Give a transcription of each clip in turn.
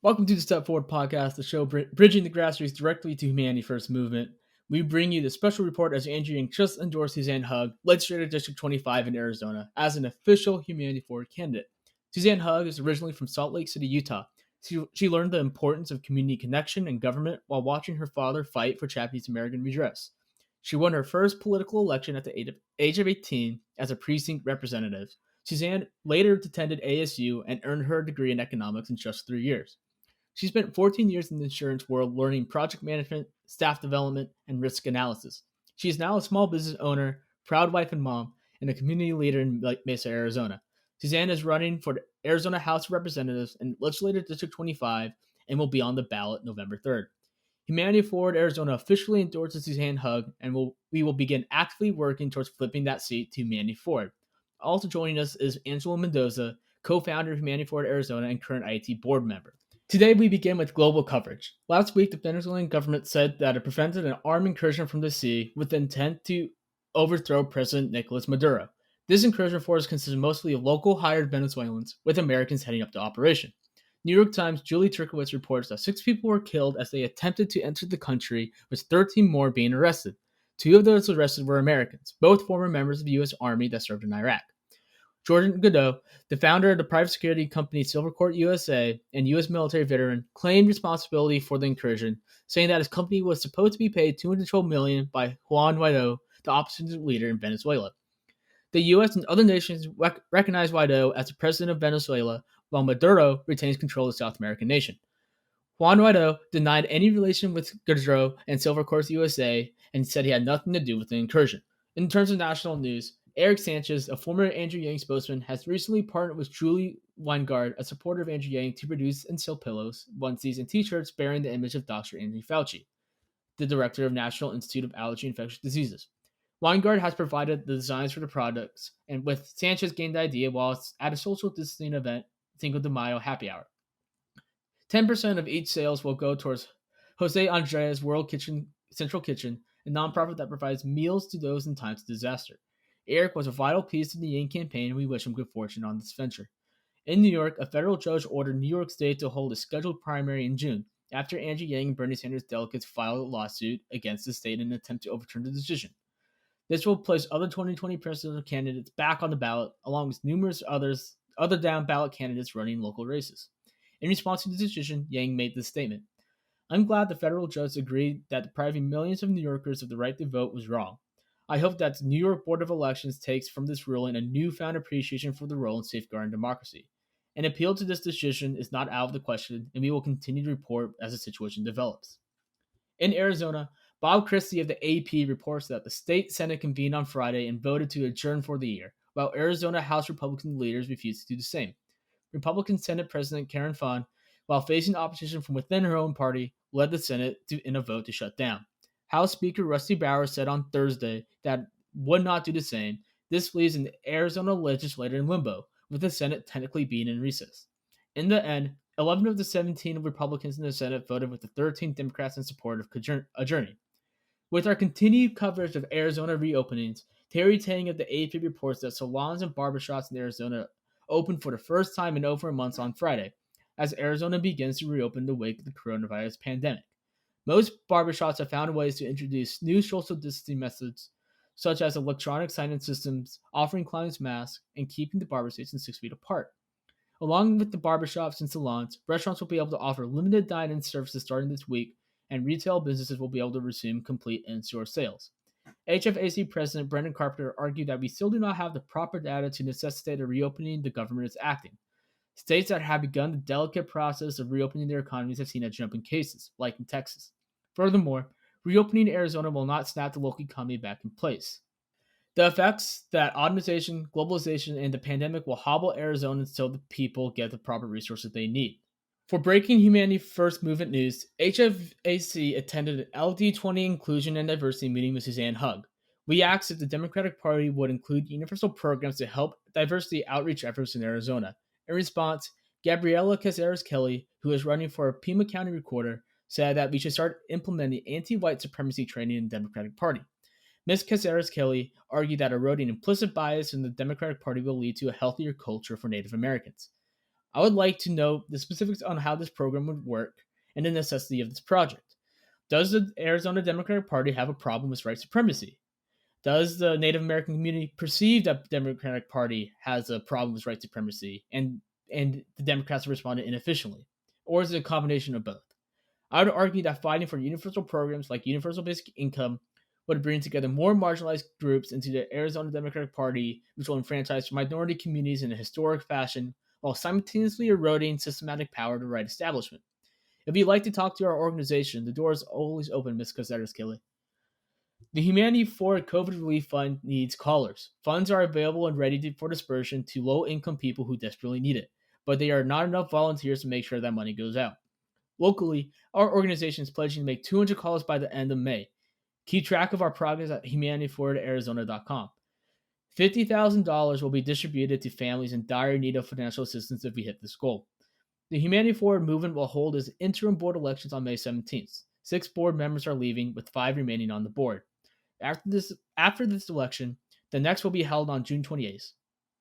Welcome to the Step Forward podcast, the show bridging the grassroots directly to humanity first movement. We bring you the special report as Andrew Yang just endorsed Suzanne Hugg, legislator District 25 in Arizona, as an official Humanity Forward candidate. Suzanne Hugg is originally from Salt Lake City, Utah. She learned the importance of community connection and government while watching her father fight for Japanese American redress. She won her first political election at the age of 18 as a precinct representative. Suzanne later attended ASU and earned her degree in economics in just 3 years. She spent 14 years in the insurance world learning project management, staff development, and risk analysis. She is now a small business owner, proud wife and mom, and a community leader in Mesa, Arizona. Suzanne is running for the Arizona House of Representatives and Legislative District 25 and will be on the ballot November 3rd. Humanity Forward Arizona officially endorses Suzanne Hugg, and we will begin actively working towards flipping that seat to Humanity Forward. Also joining us is Angelo Mendoza, co-founder of Humanity Forward Arizona and current IT board member. Today we begin with global coverage. Last week, the Venezuelan government said that it prevented an armed incursion from the sea with the intent to overthrow President Nicolas Maduro. This incursion force consisted mostly of local hired Venezuelans, with Americans heading up the operation. New York Times' Julie Turkowitz reports that 6 people were killed as they attempted to enter the country, with 13 more being arrested. 2 of those arrested were Americans, both former members of the U.S. Army that served in Iraq. Jordan Godot, the founder of the private security company Silvercourt USA and U.S. military veteran, claimed responsibility for the incursion, saying that his company was supposed to be paid $212 million by Juan Guaido, the opposition leader in Venezuela. The U.S. and other nations recognize Guaido as the president of Venezuela, while Maduro retains control of the South American nation. Juan Guaido denied any relation with Godot and Silvercourt USA and said he had nothing to do with the incursion. In terms of national news, Eric Sanchez, a former Andrew Yang spokesman, has recently partnered with Julie Weingard, a supporter of Andrew Yang, to produce and sell pillows, onesies, and t-shirts bearing the image of Dr. Anthony Fauci, the director of National Institute of Allergy and Infectious Diseases. Weingard has provided the designs for the products, and with Sanchez gained the idea while at a social distancing event, Cinco de Mayo happy hour. 10% of each sales will go towards Jose Andres World Kitchen Central Kitchen, a nonprofit that provides meals to those in times of disaster. Eric was a vital piece in the Yang campaign, and we wish him good fortune on this venture. In New York, a federal judge ordered New York State to hold a scheduled primary in June, after Andrew Yang and Bernie Sanders delegates filed a lawsuit against the state in an attempt to overturn the decision. This will place other 2020 presidential candidates back on the ballot, along with numerous other down-ballot candidates running local races. In response to the decision, Yang made this statement: "I'm glad the federal judge agreed that depriving millions of New Yorkers of the right to vote was wrong. I hope that the New York Board of Elections takes from this ruling a newfound appreciation for the role in safeguarding democracy. An appeal to this decision is not out of the question, and we will continue to report as the situation develops." In Arizona, Bob Christie of the AP reports that the state Senate convened on Friday and voted to adjourn for the year, while Arizona House Republican leaders refused to do the same. Republican Senate President Karen Fun, while facing opposition from within her own party, led the Senate in a vote to shut down. House Speaker Rusty Bowers said on Thursday that would not do the same. This leaves the Arizona legislature in limbo, with the Senate technically being in recess. In the end, 11 of the 17 Republicans in the Senate voted with the 13 Democrats in support of adjourning. With our continued coverage of Arizona reopenings, Terry Tang of the AP reports that salons and barbershops in Arizona opened for the first time in over a month on Friday, as Arizona begins to reopen in the wake of the coronavirus pandemic. Most barbershops have found ways to introduce new social distancing methods, such as electronic sign-in systems, offering clients masks, and keeping the barber stations 6 feet apart. Along with the barbershops and salons, restaurants will be able to offer limited dine-in services starting this week, and retail businesses will be able to resume complete in-store sales. HFAZ President Brendan Carpenter argued that we still do not have the proper data to necessitate a reopening the government is acting. States that have begun the delicate process of reopening their economies have seen a jump in cases, like in Texas. Furthermore, reopening Arizona will not snap the local economy back in place. The effects that automation, globalization, and the pandemic will hobble Arizona until the people get the proper resources they need. For Breaking Humanity First Movement News, HFAC attended an LD20 Inclusion and Diversity meeting with Suzanne Hugg. We asked if the Democratic Party would include universal programs to help diversity outreach efforts in Arizona. In response, Gabriela Caceres-Kelly, who is running for a Pima County recorder, said that we should start implementing anti-white supremacy training in the Democratic Party. Ms. Caceres-Kelly argued that eroding implicit bias in the Democratic Party will lead to a healthier culture for Native Americans. I would like to know the specifics on how this program would work and the necessity of this project. Does the Arizona Democratic Party have a problem with white supremacy? Does the Native American community perceive that the Democratic Party has a problem with white supremacy and the Democrats have responded inefficiently? Or is it a combination of both? I would argue that fighting for universal programs like universal basic income would bring together more marginalized groups into the Arizona Democratic Party, which will enfranchise minority communities in a historic fashion while simultaneously eroding systematic power of the right establishment. If you'd like to talk to our organization, the door is always open, Ms. Caceres Kelly. The Humanity for COVID Relief Fund needs callers. Funds are available and ready for dispersion to low income people who desperately need it, but there are not enough volunteers to make sure that money goes out. Locally, our organization is pledging to make 200 calls by the end of May. Keep track of our progress at humanityforwardarizona.com. $50,000 will be distributed to families in dire need of financial assistance if we hit this goal. The Humanity Forward movement will hold its interim board elections on May 17th. 6 board members are leaving, with 5 remaining on the board. After this election, the next will be held on June 28th.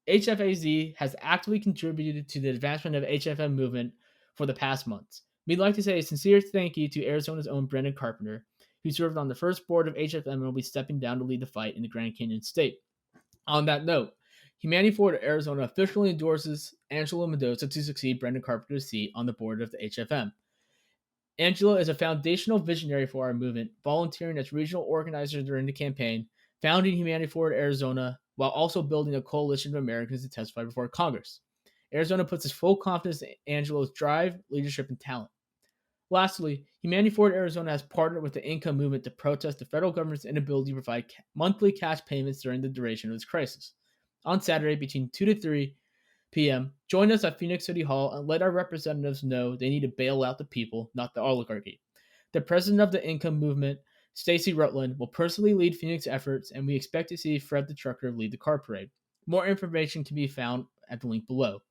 HFAZ has actively contributed to the advancement of the HFM movement for the past months. We'd like to say a sincere thank you to Arizona's own Brendan Carpenter, who served on the first board of HFM and will be stepping down to lead the fight in the Grand Canyon State. On that note, Humanity Forward Arizona officially endorses Angelo Mendoza to succeed Brendan Carpenter's seat on the board of the HFM. Angelo is a foundational visionary for our movement, volunteering as regional organizer during the campaign, founding Humanity Forward Arizona, while also building a coalition of Americans to testify before Congress. Arizona puts its full confidence in Angelo's drive, leadership, and talent. Lastly, Humanity Forward Arizona has partnered with the Income Movement to protest the federal government's inability to provide monthly cash payments during the duration of this crisis. On Saturday, between 2 to 3 p.m., join us at Phoenix City Hall and let our representatives know they need to bail out the people, not the oligarchy. The president of the Income Movement, Stacey Rutland, will personally lead Phoenix efforts, and we expect to see Fred the Trucker lead the car parade. More information can be found at the link below.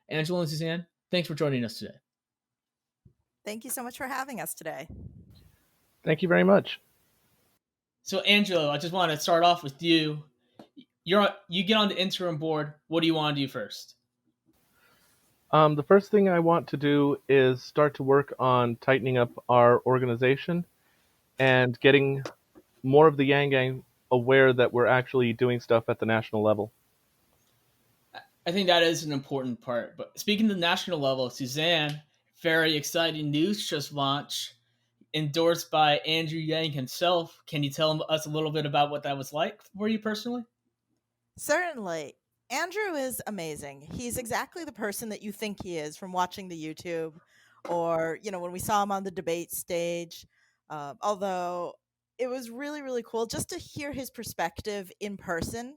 Angelo and Suzanne, thanks for joining us today. Thank you so much for having us today. Thank you very much. So, Angelo, I just want to start off with you. You get on the interim board. What do you want to do first? The first thing I want to do is start to work on tightening up our organization and getting more of the Yang Gang aware that we're actually doing stuff at the national level. I think that is an important part. But speaking to the national level, Suzanne, very exciting news just launched, endorsed by Andrew Yang himself. Can you tell us a little bit about what that was like for you personally? Certainly. Andrew is amazing. He's exactly the person that you think he is from watching the YouTube or, when we saw him on the debate stage. Although it was really, really cool just to hear his perspective in person.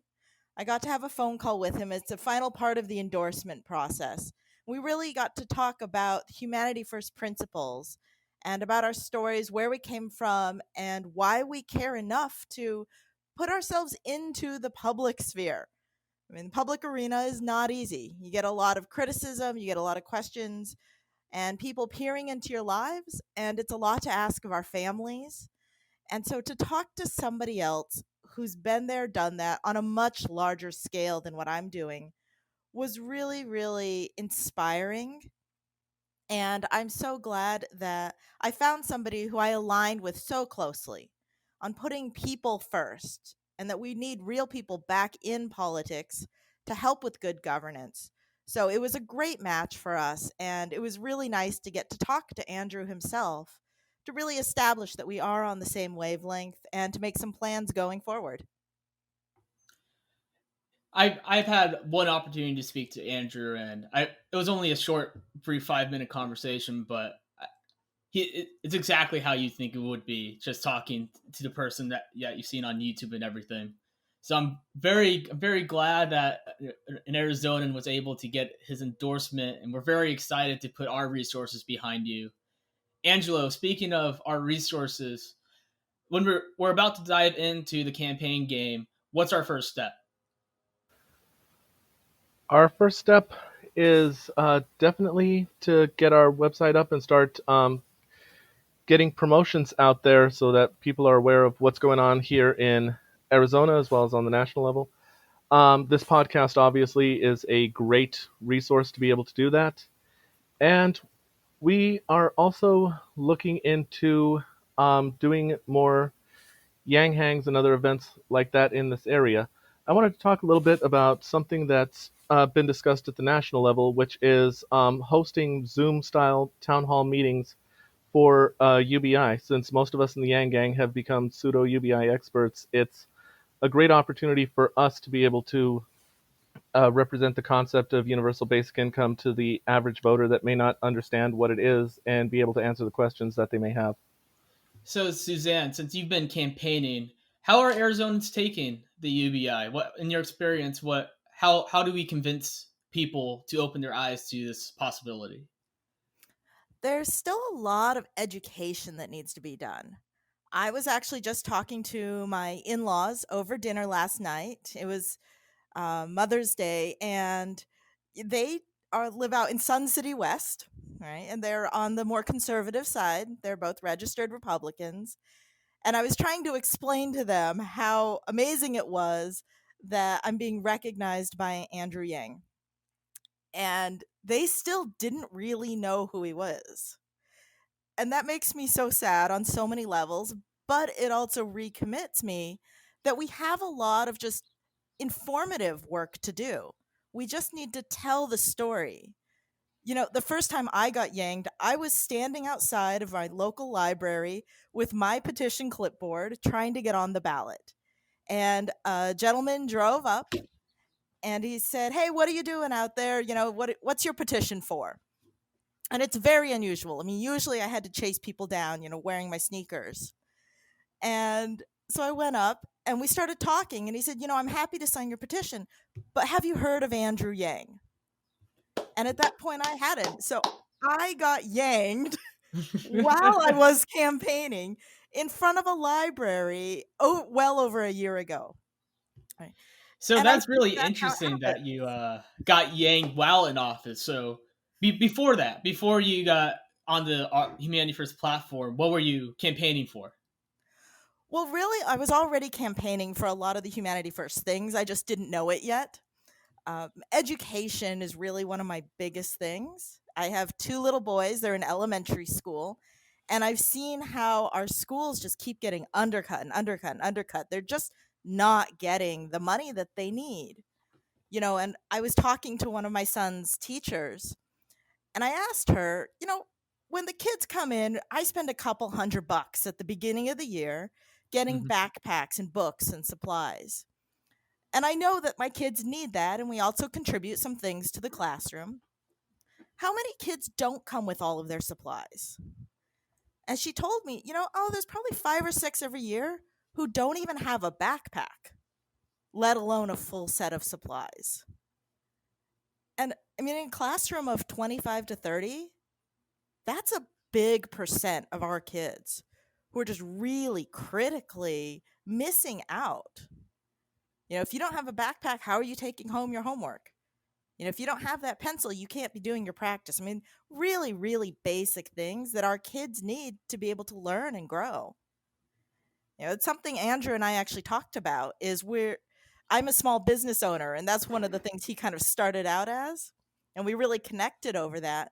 I got to have a phone call with him. It's a final part of the endorsement process. We really got to talk about humanity first principles and about our stories, where we came from, and why we care enough to put ourselves into the public sphere. I mean, the public arena is not easy. You get a lot of criticism, you get a lot of questions, and people peering into your lives, and it's a lot to ask of our families. And so to talk to somebody else who's been there, done that on a much larger scale than what I'm doing was really, really inspiring. And I'm so glad that I found somebody who I aligned with so closely on putting people first and that we need real people back in politics to help with good governance. So it was a great match for us. And it was really nice to get to talk to Andrew himself to really establish that we are on the same wavelength and to make some plans going forward. I've had one opportunity to speak to Andrew, and it was only a short, brief 5 minute conversation, but it's exactly how you think it would be, just talking to the person that you've seen on YouTube and everything. So I'm very glad that an Arizonan was able to get his endorsement, and we're very excited to put our resources behind you. Angelo, speaking of our resources, when we're about to dive into the campaign game, what's our first step? Our first step is definitely to get our website up and start getting promotions out there so that people are aware of what's going on here in Arizona as well as on the national level. This podcast obviously is a great resource to be able to do that. And we are also looking into doing more yang hangs and other events like that in this area. I wanted to talk a little bit about something that's been discussed at the national level, which is hosting Zoom style town hall meetings for UBI. Since most of us in the Yang Gang have become pseudo UBI experts, it's a great opportunity for us to be able to represent the concept of universal basic income to the average voter that may not understand what it is and be able to answer the questions that they may have. So, Suzanne, since you've been campaigning, how are Arizonans taking the UBI? What, in your experience, how do we convince people to open their eyes to this possibility? There's still a lot of education that needs to be done. I was actually just talking to my in laws over dinner last night. It was Mother's Day, and they live out in Sun City West, right? And they're on the more conservative side. They're both registered Republicans. And I was trying to explain to them how amazing it was that I'm being recognized by Andrew Yang. And they still didn't really know who he was. And that makes me so sad on so many levels, but it also recommits me that we have a lot of just informative work to do. We just need to tell the story. You know, the first time I got yanged, I was standing outside of my local library with my petition clipboard trying to get on the ballot. And a gentleman drove up and he said, "Hey, what are you doing out there? You know, what's your petition for?" And it's very unusual. I mean, usually I had to chase people down, wearing my sneakers. And so I went up and we started talking. And he said, "I'm happy to sign your petition, but have you heard of Andrew Yang?" And at that point, I hadn't. So I got yanged while I was campaigning in front of a library, well over a year ago. Right. So And I that's think really that's how it interesting that happened. you got yanked while in office. So before that, before you got on the Humanity First platform, what were you campaigning for? Well, really, I was already campaigning for a lot of the Humanity First things. I just didn't know it yet. Education is really one of my biggest things. I have two little boys, they're in elementary school, and I've seen how our schools just keep getting undercut and undercut and undercut. They're just not getting the money that they need. And I was talking to one of my son's teachers, and I asked her, when the kids come in, I spend a couple $100 at the beginning of the year getting Mhm. backpacks and books and supplies. And I know that my kids need that, and we also contribute some things to the classroom. How many kids don't come with all of their supplies? And she told me, oh, there's probably 5 or 6 every year who don't even have a backpack, let alone a full set of supplies. And I mean, in a classroom of 25 to 30, that's a big percent of our kids who are just really critically missing out. If you don't have a backpack, how are you taking home your homework? If you don't have that pencil, you can't be doing your practice. I mean, really, really basic things that our kids need to be able to learn and grow. It's something Andrew and I actually talked about is I'm a small business owner, and that's one of the things he kind of started out as. And we really connected over that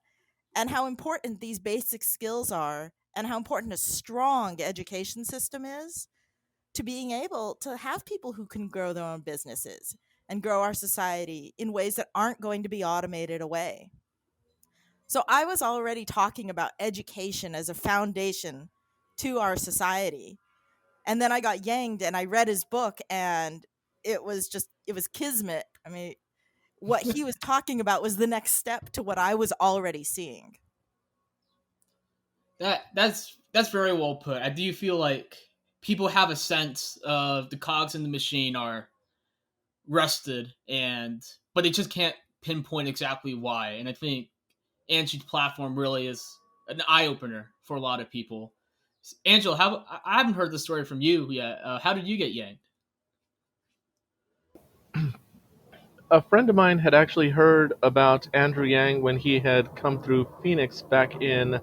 and how important these basic skills are and how important a strong education system is to being able to have people who can grow their own businesses and grow our society in ways that aren't going to be automated away. So I was already talking about education as a foundation to our society. And then I got yanged and I read his book, and it was kismet. I mean, what he was talking about was the next step to what I was already seeing. That's very well put. I do feel like people have a sense of the cogs in the machine are rusted, and but they just can't pinpoint exactly why. And I think Angie's platform really is an eye opener for a lot of people. Angela, I haven't heard the story from you yet. How did you get yanked? A friend of mine had actually heard about Andrew Yang when he had come through Phoenix back in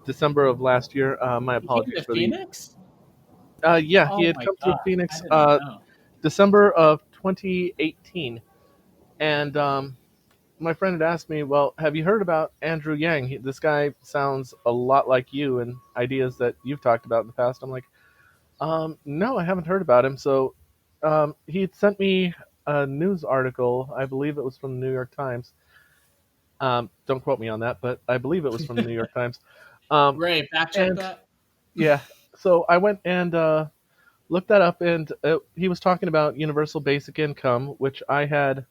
December of last year. My You came apologies to for the. Phoenix? Yeah, he Oh had my come through god, I Phoenix did not know. December of 2018, and my friend had asked me, "Well, have you heard about Andrew Yang? This guy sounds a lot like you and ideas that you've talked about in the past." I'm like, no, I haven't heard about him. So he sent me a news article. I believe it was from the New York Times. Don't quote me on that, but I believe it was from the New York Times. Um, Ray, fact check and that. yeah, so I went and looked that up, and he was talking about universal basic income, which I had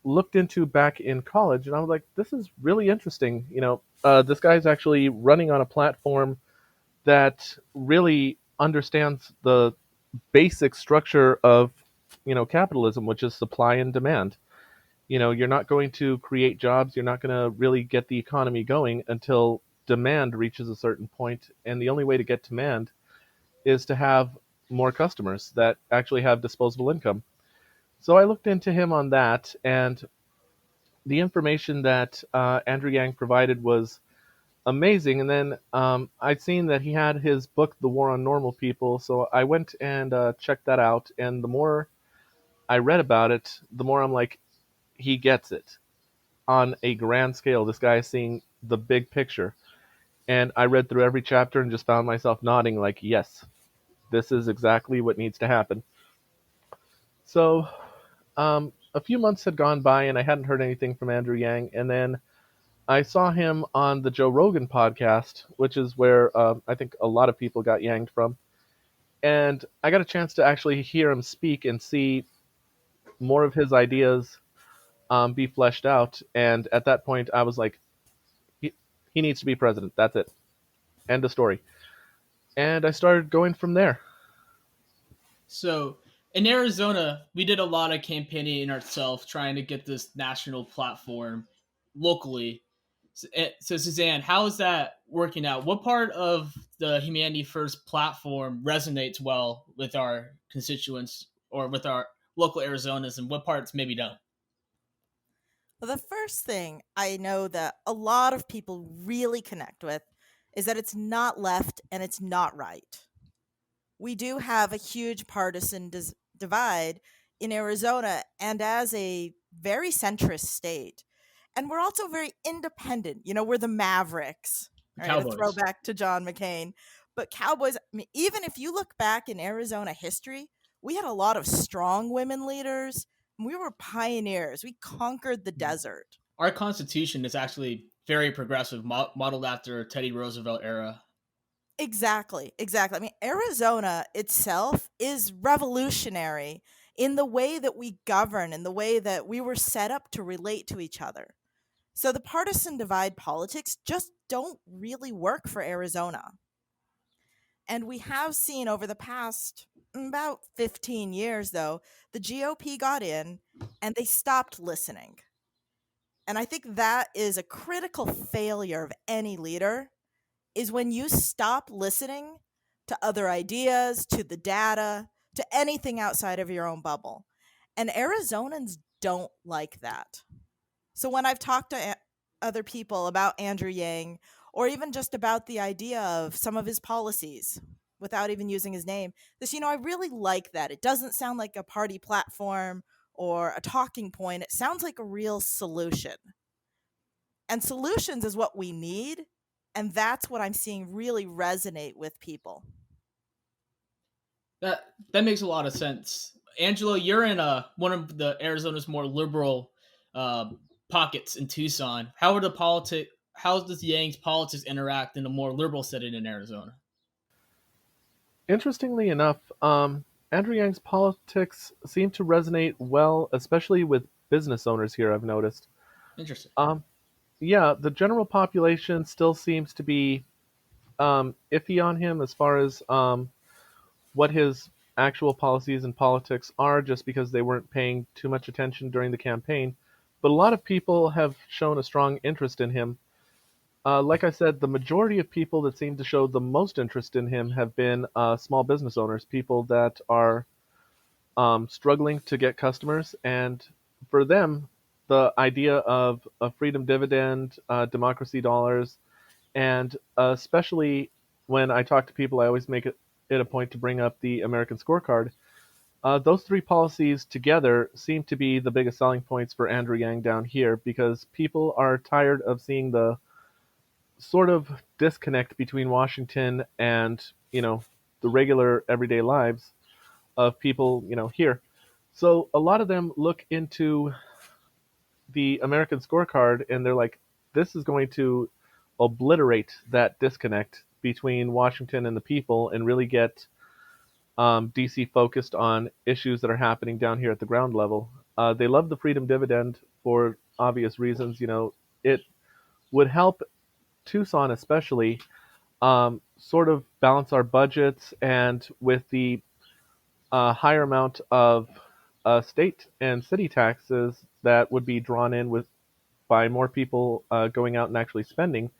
looked into back in college, and I was like, this is really interesting. This guy's actually running on a platform that really understands the basic structure of capitalism, which is supply and demand. You're not going to create jobs, you're not going to really get the economy going until demand reaches a certain point, and the only way to get demand is to have more customers that actually have disposable income. So I looked into him on that, and the information that Andrew Yang provided was amazing. And then I'd seen that he had his book, The War on Normal People, so I went and checked that out. And the more I read about it, the more I'm like, he gets it on a grand scale. This guy is seeing the big picture. And I read through every chapter and just found myself nodding, like, yes, this is exactly what needs to happen. So a few months had gone by, and I hadn't heard anything from Andrew Yang. And then I saw him on the Joe Rogan podcast, which is where I think a lot of people got yanked from. And I got a chance to actually hear him speak and see more of his ideas be fleshed out. And at that point, I was like, he needs to be president. That's it. End of story. And I started going from there. So in Arizona, we did a lot of campaigning ourselves, trying to get this national platform locally. So Suzanne, how is that working out? What part of the Humanity First platform resonates well with our constituents or with our local Arizonas, and what parts maybe don't? Well, the first thing I know that a lot of people really connect with is that it's not left and it's not right. We do have a huge partisan divide in Arizona and as a very centrist state. And we're also very independent. We're the Mavericks. The All right, a Cowboys. throwback to John McCain. But Cowboys, I mean, even if you look back in Arizona history, we had a lot of strong women leaders. We were pioneers. We conquered the desert. Our Constitution is actually very progressive, modeled after Teddy Roosevelt era. Exactly, exactly. I mean, Arizona itself is revolutionary in the way that we govern and the way that we were set up to relate to each other. So the partisan divide politics just don't really work for Arizona. And we have seen over the past about 15 years, though, the GOP got in and they stopped listening. And I think that is a critical failure of any leader is when you stop listening to other ideas, to the data, to anything outside of your own bubble. And Arizonans don't like that. So when I've talked to other people about Andrew Yang or even just about the idea of some of his policies without even using his name, I really like that. It doesn't sound like a party platform or a talking point. It sounds like a real solution. And solutions is what we need. And that's what I'm seeing really resonate with people. That makes a lot of sense. Angelo, you're in one of the Arizona's more liberal uh, pockets in Tucson. How does Yang's politics interact in a more liberal setting in Arizona? Interestingly enough, Andrew Yang's politics seem to resonate well, especially with business owners here, I've noticed. Interesting. Um, yeah, the general population still seems to be iffy on him as far as what his actual policies and politics are, just because they weren't paying too much attention during the campaign. But a lot of people have shown a strong interest in him. Like I said, the majority of people that seem to show the most interest in him have been small business owners, people that are struggling to get customers. And for them, the idea of a freedom dividend, democracy dollars, and especially when I talk to people, I always make it a point to bring up the American scorecard. Those three policies together seem to be the biggest selling points for Andrew Yang down here because people are tired of seeing the sort of disconnect between Washington and, the regular everyday lives of people, here. So a lot of them look into the American scorecard and they're like, this is going to obliterate that disconnect between Washington and the people and really get DC focused on issues that are happening down here at the ground level. They love the freedom dividend for obvious reasons. It would help Tucson, especially, sort of balance our budgets, and with the higher amount of state and city taxes that would be drawn in with by more people going out and actually spending,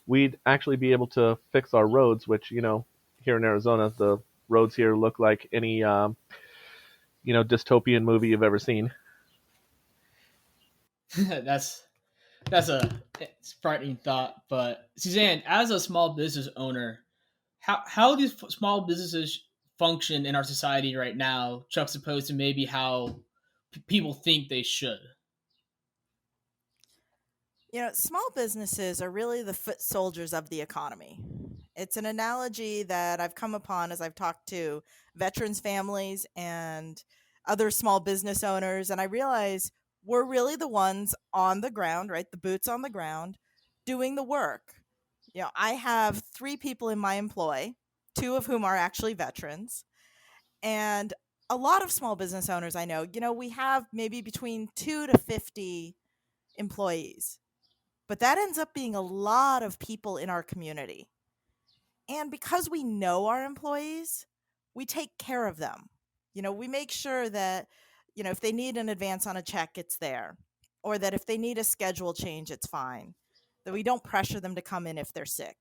we'd actually be able to fix our roads, which, here in Arizona, the roads here look like any, dystopian movie you've ever seen. that's that's a frightening thought. But Suzanne, as a small business owner, how do small businesses function in our society right now, juxtaposed to maybe how people think they should? Small businesses are really the foot soldiers of the economy. It's an analogy that I've come upon as I've talked to veterans' families and other small business owners, and I realize we're really the ones on the ground, right? The boots on the ground, doing the work. I have three people in my employ, two of whom are actually veterans, and a lot of small business owners I know, we have maybe between 2 to 50 employees, but that ends up being a lot of people in our community. And because we know our employees, we take care of them. We make sure that, if they need an advance on a check, it's there. Or that if they need a schedule change, it's fine. That we don't pressure them to come in if they're sick.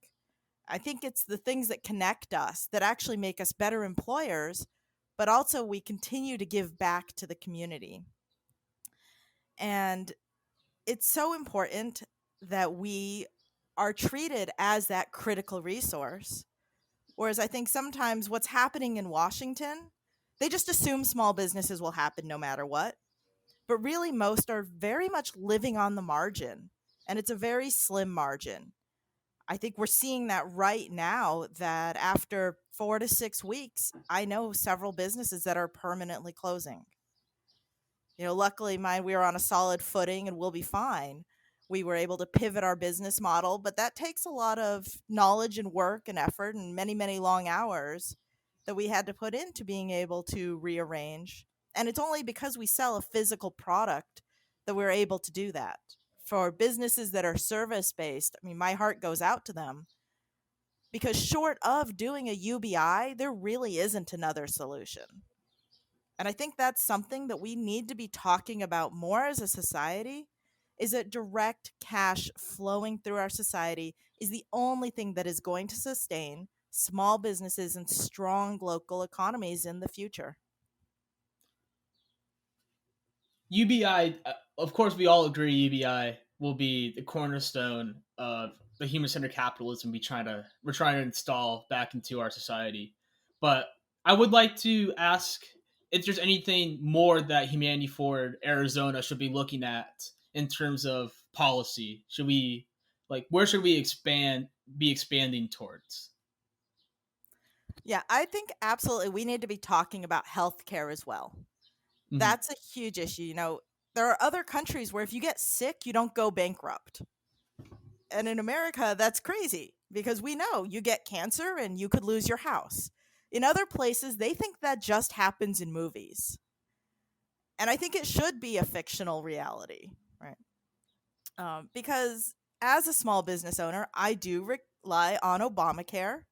I think it's the things that connect us that actually make us better employers, but also we continue to give back to the community. And it's so important that we are treated as that critical resource. Whereas I think sometimes what's happening in Washington, they just assume small businesses will happen no matter what. But really, most are very much living on the margin, and it's a very slim margin. I think we're seeing that right now that after 4 to 6 weeks, I know several businesses that are permanently closing. Luckily mine, we were on a solid footing and we'll be fine. We were able to pivot our business model, but that takes a lot of knowledge and work and effort and many, many long hours that we had to put into being able to rearrange. And it's only because we sell a physical product that we're able to do that. For businesses that are service based, I mean, my heart goes out to them because short of doing a UBI, there really isn't another solution. And I think that's something that we need to be talking about more as a society, is that direct cash flowing through our society is the only thing that is going to sustain small businesses and strong local economies in the future. UBI, of course, we all agree UBI will be the cornerstone of the human-centered capitalism we're trying to install back into our society. But I would like to ask if there's anything more that Humanity Forward Arizona should be looking at in terms of policy. Should we where should we expanding towards? Yeah, I think absolutely we need to be talking about healthcare as well. Mhm. That's a huge issue. There are other countries where if you get sick, you don't go bankrupt. And in America, that's crazy because we know you get cancer and you could lose your house. In other places, they think that just happens in movies. And I think it should be a fictional reality, right? Because as a small business owner, I do rely on Obamacare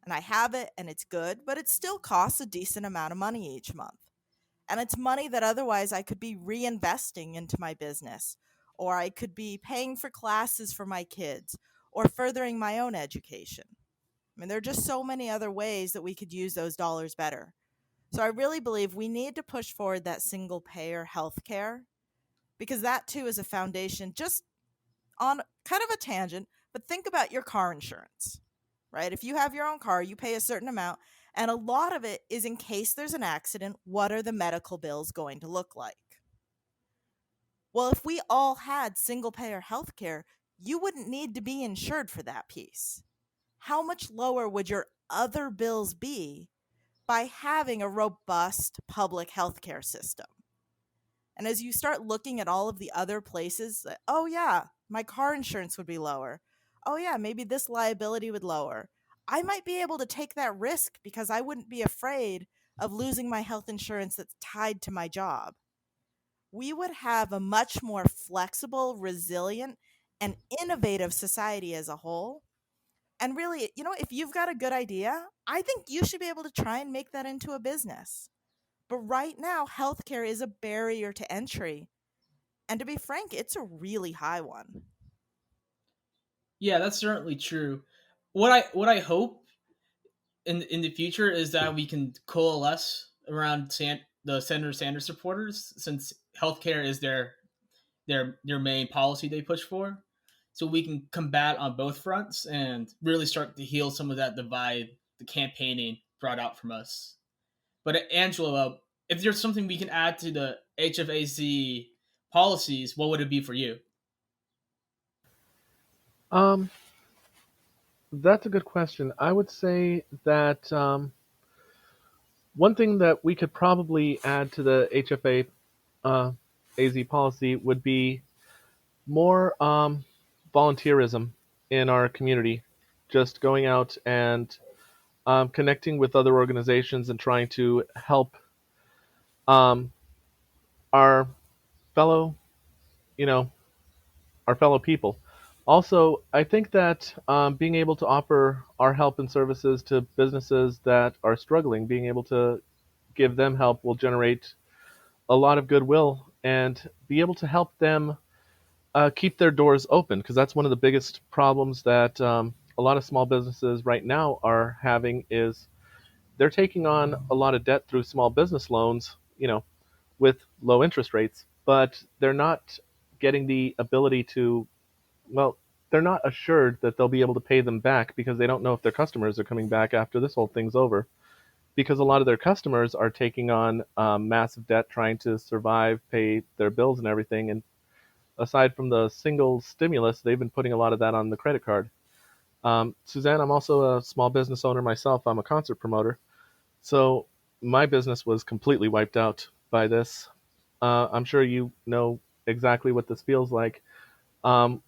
and I have it and it's good, but it still costs a decent amount of money each month. And it's money that otherwise I could be reinvesting into my business, or I could be paying for classes for my kids, or furthering my own education. I mean, there are just so many other ways that we could use those dollars better. So I really believe we need to push forward that single payer healthcare because that too is a foundation. Just on kind of a tangent, but think about your car insurance, right? If you have your own car, you pay a certain amount, And a lot of it is in case there's an accident, what are the medical bills going to look like? Well, if we all had single payer healthcare, you wouldn't need to be insured for that piece. How much lower would your other bills be by having a robust public healthcare system? And as you start looking at all of the other places, oh, yeah, my car insurance would be lower. Oh, yeah, maybe this liability would lower. I might be able to take that risk because I wouldn't be afraid of losing my health insurance that's tied to my job. We would have a much more flexible, resilient, and innovative society as a whole. And really, if you've got a good idea, I think you should be able to try and make that into a business. But right now, healthcare is a barrier to entry. And to be frank, it's a really high one. Yeah, that's certainly true. What I hope in the future is that we can coalesce around the Senator Sanders supporters, since healthcare is their main policy they push for. So we can combat on both fronts and really start to heal some of that divide the campaigning brought out from us. But Angelo, if there's something we can add to the HFAZ policies, what would it be for you? Um, that's a good question. I would say that one thing that we could probably add to the HFA AZ policy would be more volunteerism in our community, just going out and connecting with other organizations and trying to help um, our fellow, you know, our fellow people. Also, I think that being able to offer our help and services to businesses that are struggling, being able to give them help will generate a lot of goodwill and be able to help them keep their doors open, because that's one of the biggest problems that a lot of small businesses right now are having is they're taking on a lot of debt through small business loans, with low interest rates, but they're not getting the ability to, well, they're not assured that they'll be able to pay them back because they don't know if their customers are coming back after this whole thing's over. Because a lot of their customers are taking on massive debt trying to survive, pay their bills and everything. And aside from the single stimulus, they've been putting a lot of that on the credit card. Suzanne, I'm also a small business owner myself. I'm a concert promoter. So my business was completely wiped out by this. I'm sure you know exactly what this feels like,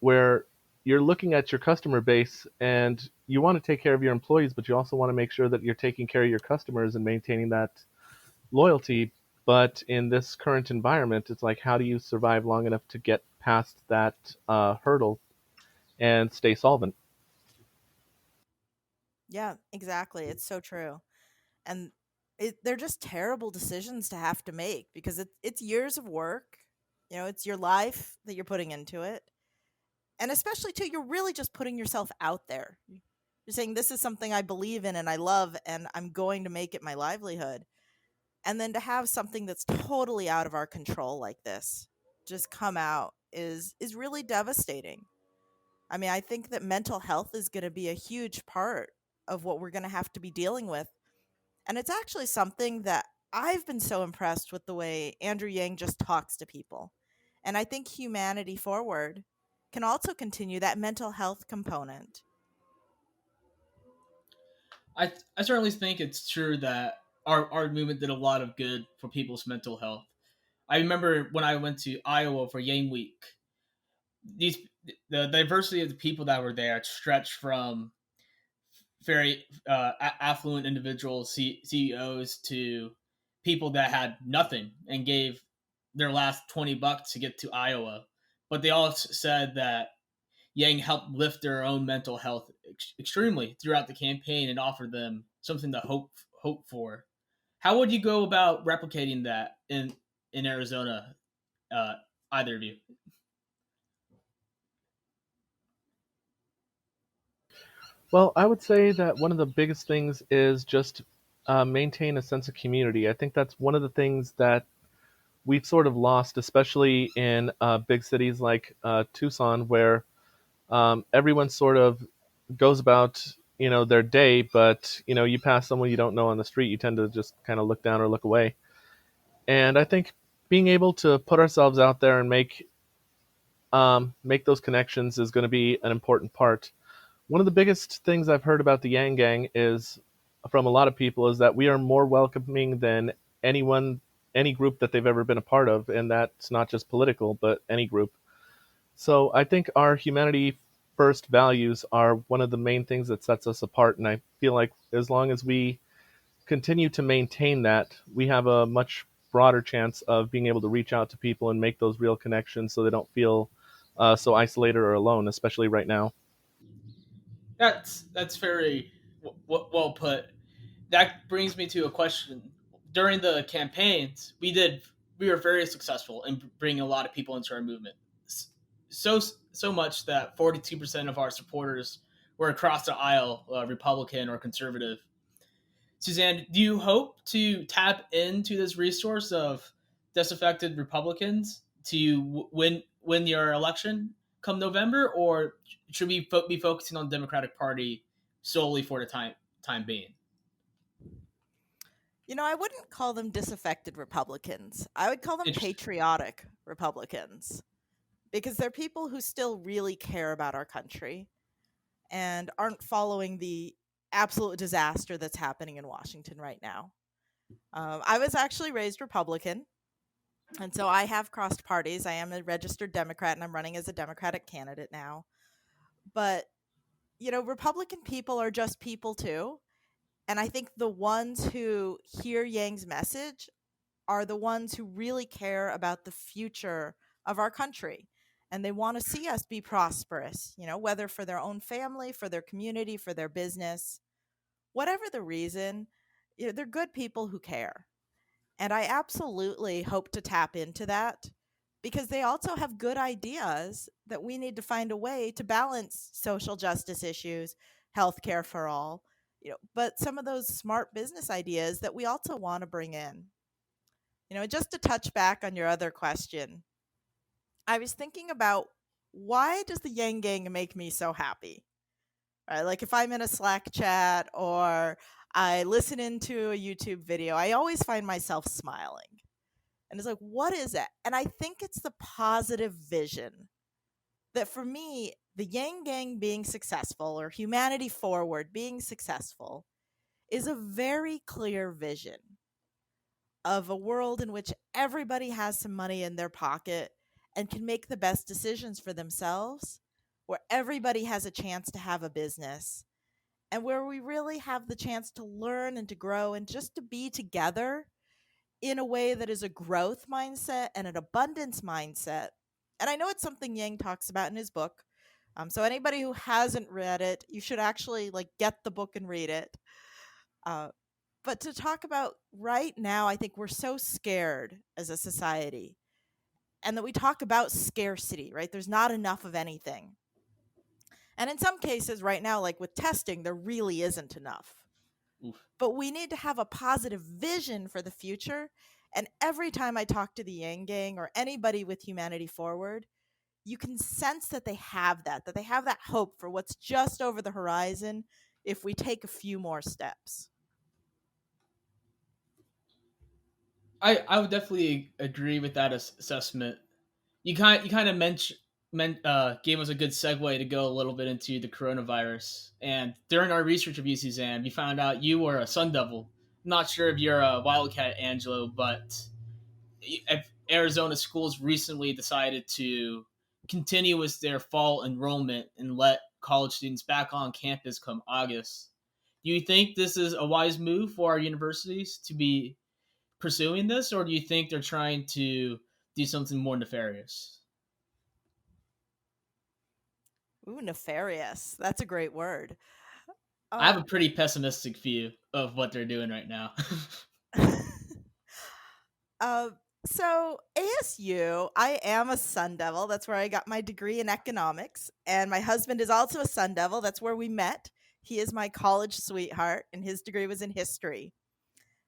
where you're looking at your customer base and you want to take care of your employees, but you also want to make sure that you're taking care of your customers and maintaining that loyalty. But in this current environment, it's like, how do you survive long enough to get past that hurdle and stay solvent? Yeah, exactly. It's so true. And they're just terrible decisions to have to make because it's years of work. It's your life that you're putting into it. And especially, too, you're really just putting yourself out there. You're saying, this is something I believe in and I love, and I'm going to make it my livelihood. And then to have something that's totally out of our control like this just come out is really devastating. I mean, I think that mental health is going to be a huge part of what we're going to have to be dealing with. And it's actually something that I've been so impressed with the way Andrew Yang just talks to people. And I think Humanity Forward can also continue that mental health component. I certainly think it's true that our movement did a lot of good for people's mental health. I remember when I went to Iowa for Yang Week, these the diversity of the people that were there stretched from very affluent individuals, CEOs, to people that had nothing and gave their last $20 to get to Iowa. But they all said that Yang helped lift their own mental health extremely throughout the campaign and offered them something to hope for. How would you go about replicating that in Arizona? Uh, either of you? Well, I would say that one of the biggest things is just maintain a sense of community. I think that's one of the things that we've sort of lost, especially in big cities like Tucson, where everyone sort of goes about their day, but you pass someone you don't know on the street, you tend to just kind of look down or look away. And I think being able to put ourselves out there and make those connections is going to be an important part. One of the biggest things I've heard about the Yang Gang is from a lot of people is that we are more welcoming than anyone, any group that they've ever been a part of, and that's not just political, but any group. So I think our humanity first values are one of the main things that sets us apart, and I feel like as long as we continue to maintain that, we have a much broader chance of being able to reach out to people and make those real connections so they don't feel so isolated or alone, especially right now. That's very well put. That brings me to a question. During the campaigns, we were very successful in bringing a lot of people into our movement. So much that 42% of our supporters were across the aisle, Republican or conservative. Suzanne, do you hope to tap into this resource of disaffected Republicans to win your election come November, or should we be focusing on the Democratic Party solely for the time being? I wouldn't call them disaffected Republicans. I would call them Interesting. patriotic Republicans because they're people who still really care about our country and aren't following the absolute disaster that's happening in Washington right now. I was actually raised Republican, and so I have crossed parties. I am a registered Democrat, and I'm running as a Democratic candidate now. But, Republican people are just people too. And I think the ones who hear Yang's message are the ones who really care about the future of our country. And they want to see us be prosperous, whether for their own family, for their community, for their business, whatever the reason, they're good people who care. And I absolutely hope to tap into that because they also have good ideas that we need to find a way to balance social justice issues, healthcare for all, but some of those smart business ideas that we also want to bring in. Just to touch back on your other question, I was thinking about why does the Yang Gang make me so happy? Right? Like if I'm in a Slack chat or I listen into a YouTube video, I always find myself smiling. And it's like, what is it? And I think it's the positive vision that for me, the Yang Gang being successful or humanity forward being successful is a very clear vision of a world in which everybody has some money in their pocket and can make the best decisions for themselves, where everybody has a chance to have a business, and where we really have the chance to learn and to grow and just to be together in a way that is a growth mindset and an abundance mindset. And I know it's something Yang talks about in his book. So anybody who hasn't read it, you should actually get the book and read it. Uh, but to talk about right now, I think we're so scared as a society, and that we talk about scarcity, right? There's not enough of anything. And in some cases, right now, like with testing, there really isn't enough. Oof. But we need to have a positive vision for the future. And every time I talk to the Yang Gang or anybody with Humanity Forward, you can sense that that they have that hope for what's just over the horizon if we take a few more steps. I would definitely agree with that assessment. You kind of gave us a good segue to go a little bit into the coronavirus. And during our research of you, Suzanne, we found out you were a Sun Devil. I'm not sure if you're a Wildcat, Angelo, but Arizona schools recently decided to continue with their fall enrollment and let college students back on campus come August. Do you think this is a wise move for our universities to be pursuing this, or do you think they're trying to do something more nefarious? Ooh, nefarious. That's a great word. I have Uh, a pretty pessimistic view of what they're doing right now. uh, so ASU, I am a Sun Devil. That's where I got my degree in economics. And my husband is also a Sun Devil. That's where we met. He is my college sweetheart, and his degree was in history.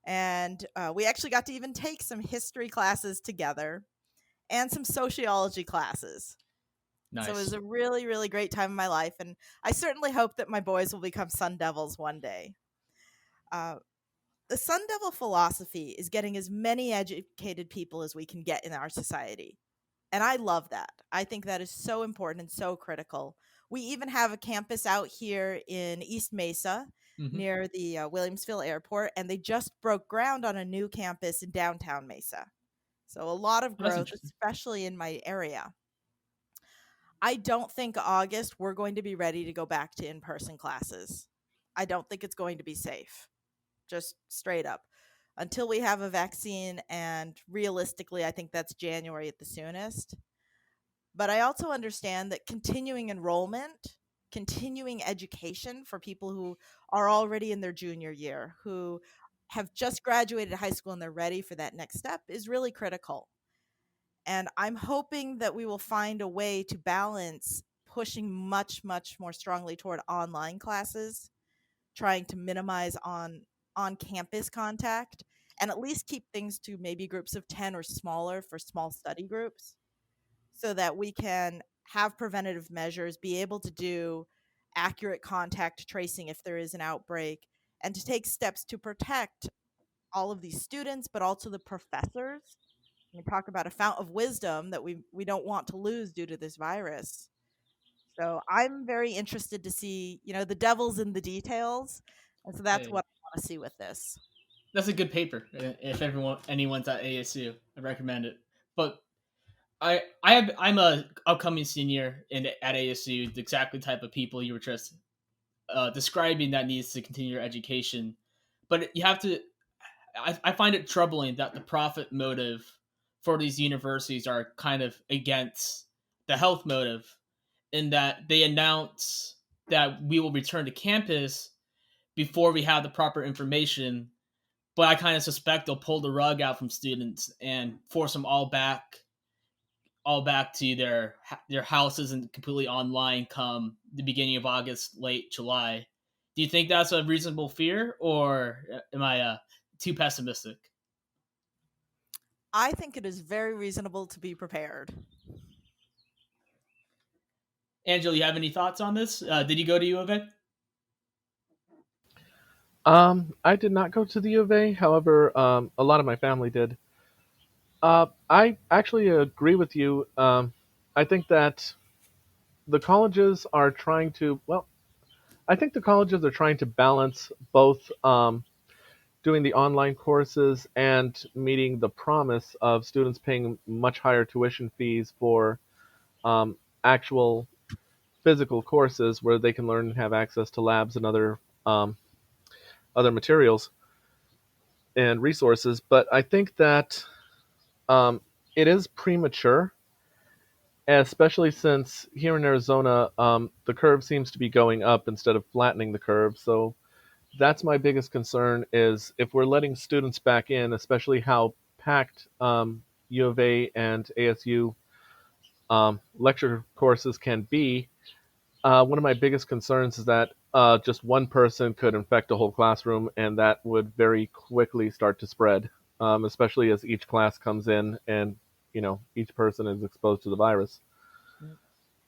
And we actually got to even take some history classes together and some sociology classes. So it was Nice. a really, really great time in my life, and I certainly hope that my boys will become Sun Devils one day. Uh, the Sun Devil philosophy is getting as many educated people as we can get in our society. And I love that. I think that is so important and so critical. We even have a campus out here in East Mesa Hmm. near the Williamsville Airport, and they just broke ground on a new campus in downtown Mesa. So a lot of That's growth, interesting. especially in my area. I don't think August we're going to be ready to go back to in person classes. I don't think it's going to be safe, just straight up. Until we have a vaccine, and realistically, I think that's January at the soonest. But I also understand that continuing enrollment, continuing education for people who are already in their junior year, who have just graduated high school and they're ready for that next step, is really critical. And I'm hoping that we will find a way to balance pushing much, much more strongly toward online classes, trying to minimize on campus contact, and at least keep things to maybe groups of 10 or smaller for small study groups so that we can have preventative measures, be able to do accurate contact tracing if there is an outbreak, and to take steps to protect all of these students, but also the professors. We talk about a fount of wisdom that we don't want to lose due to this virus. So I'm very interested to see, the devil's in the details, and so that's Hey, what I want to see with this. that's a good paper. If anyone's at ASU, I recommend it. But I'm a upcoming senior at ASU, the exactly type of people you were just describing that needs to continue your education. But you have to. I find it troubling that the profit motive for these universities are kind of against the health motive, in that they announce that we will return to campus before we have the proper information. But I kind of suspect they'll pull the rug out from students and force them all back to their houses and completely online come the beginning of August, late July. Do you think that's a reasonable fear, or am I too pessimistic? I think it is very reasonable to be prepared. Angela, you have any thoughts on this? Did you go to U of A? I did not go to the U of A. However, a lot of my family did. I actually agree with you. I think that the colleges are trying to, well, I think the colleges are trying to balance both doing the online courses and meeting the promise of students paying much higher tuition fees for actual physical courses where they can learn and have access to labs and other materials and resources. But I think that um, it is premature, especially since here in Arizona, the curve seems to be going up instead of flattening the curve. So that's my biggest concern is if we're letting students back in, especially how packed U of A and ASU lecture courses can be. One of my biggest concerns is that just one person could infect a whole classroom, and that would very quickly start to spread, especially as each class comes in and each person is exposed to the virus.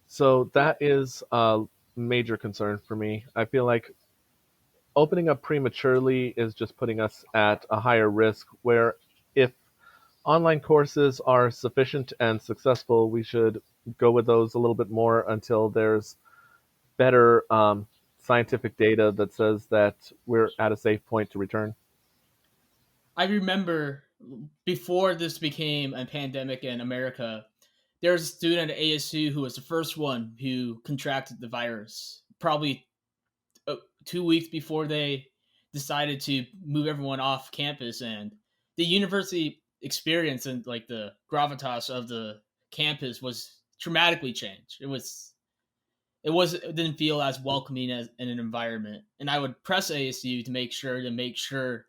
So that is a major concern for me. I feel like opening up prematurely is just putting us at a higher risk. Where if online courses are sufficient and successful, we should go with those a little bit more until there's better scientific data that says that we're at a safe point to return. I remember before this became a pandemic in America, there was a student at ASU who was the first one who contracted the virus. Probably 2 weeks before they decided to move everyone off campus, and the university experience and like the gravitas of the campus was dramatically changed. It didn't feel as welcoming as in an environment, and I would press ASU to make sure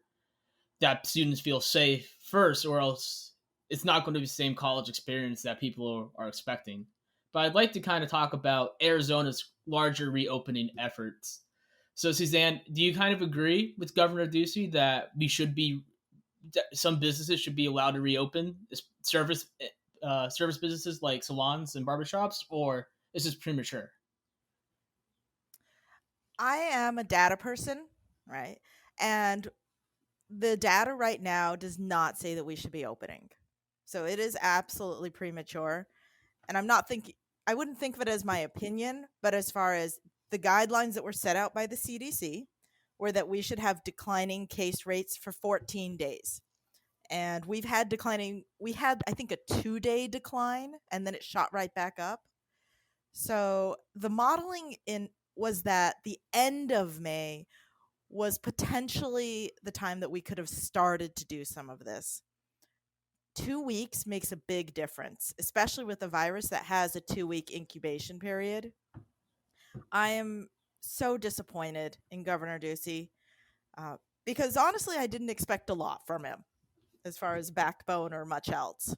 that students feel safe first, or else it's not going to be the same college experience that people are expecting. But I'd like to kind of talk about Arizona's larger reopening efforts. So, Suzanne, do you kind of agree with Governor Ducey that some businesses should be allowed to reopen service businesses like salons and barbershops, or is this premature? I am a data person, right? And the data right now does not say that we should be opening. So it is absolutely premature. And I wouldn't think of it as my opinion, but as far as the guidelines that were set out by the CDC were that we should have declining case rates for 14 days. And we had, I think, a 2-day decline and then it shot right back up. So the modeling in was that the end of May was potentially the time that we could have started to do some of this. 2 weeks makes a big difference, especially with a virus that has a 2-week incubation period. I am so disappointed in Governor Ducey uh, because honestly, I didn't expect a lot from him as far as backbone or much else.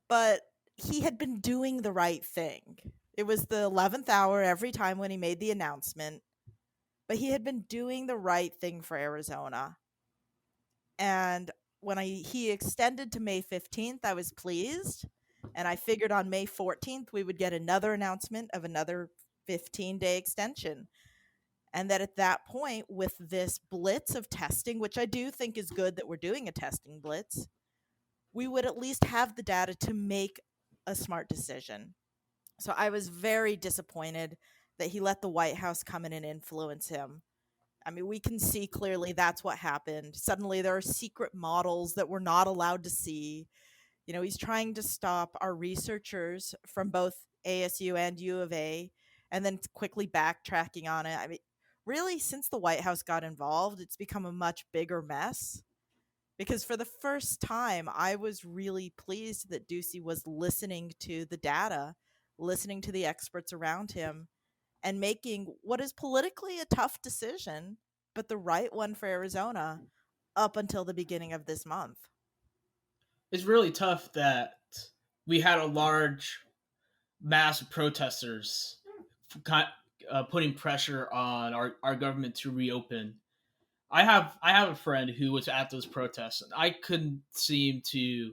But he had been doing the right thing. It was the 11th hour every time when he made the announcement, but he had been doing the right thing for Arizona. And when he extended to May 15th, I was pleased. And I figured on May 14th, we would get another announcement of another 15-day extension. And that at that point, with this blitz of testing, which I do think is good that we're doing a testing blitz, we would at least have the data to make a smart decision. So I was very disappointed that he let the White House come in and influence him. I mean, we can see clearly that's what happened. Suddenly there are secret models that we're not allowed to see. You know, he's trying to stop our researchers from both ASU and U of A and then quickly backtracking on it. I mean, really, since the White House got involved, it's become a much bigger mess. Because for the first time, I was really pleased that Ducey was listening to the data, listening to the experts around him, and making what is politically a tough decision, but the right one for Arizona up until the beginning of this month. It's really tough that we had a large mass of protesters putting pressure on our government to reopen. I have a friend who was at those protests, and I couldn't seem to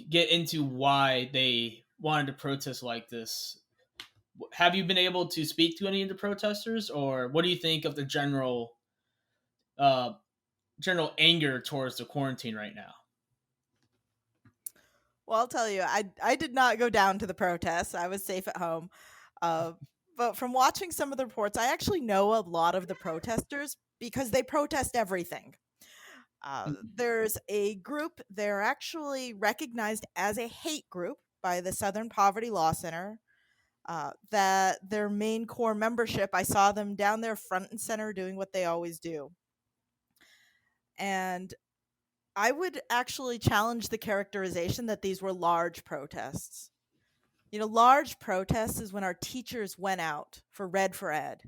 get into why they wanted to protest like this. Have you been able to speak to any of the protesters, or what do you think of the uh, general anger towards the quarantine right now? Well, I'll tell you, I did not go down to the protests. I was safe at home. Uh, but from watching some of the reports, I actually know a lot of the protesters because they protest everything. There's a group, they're actually recognized as a hate group by the Southern Poverty Law Center. That their main core membership, I saw them down there front and center doing what they always do. And I would actually challenge the characterization that these were large protests. You know, large protests is when our teachers went out for Red for Ed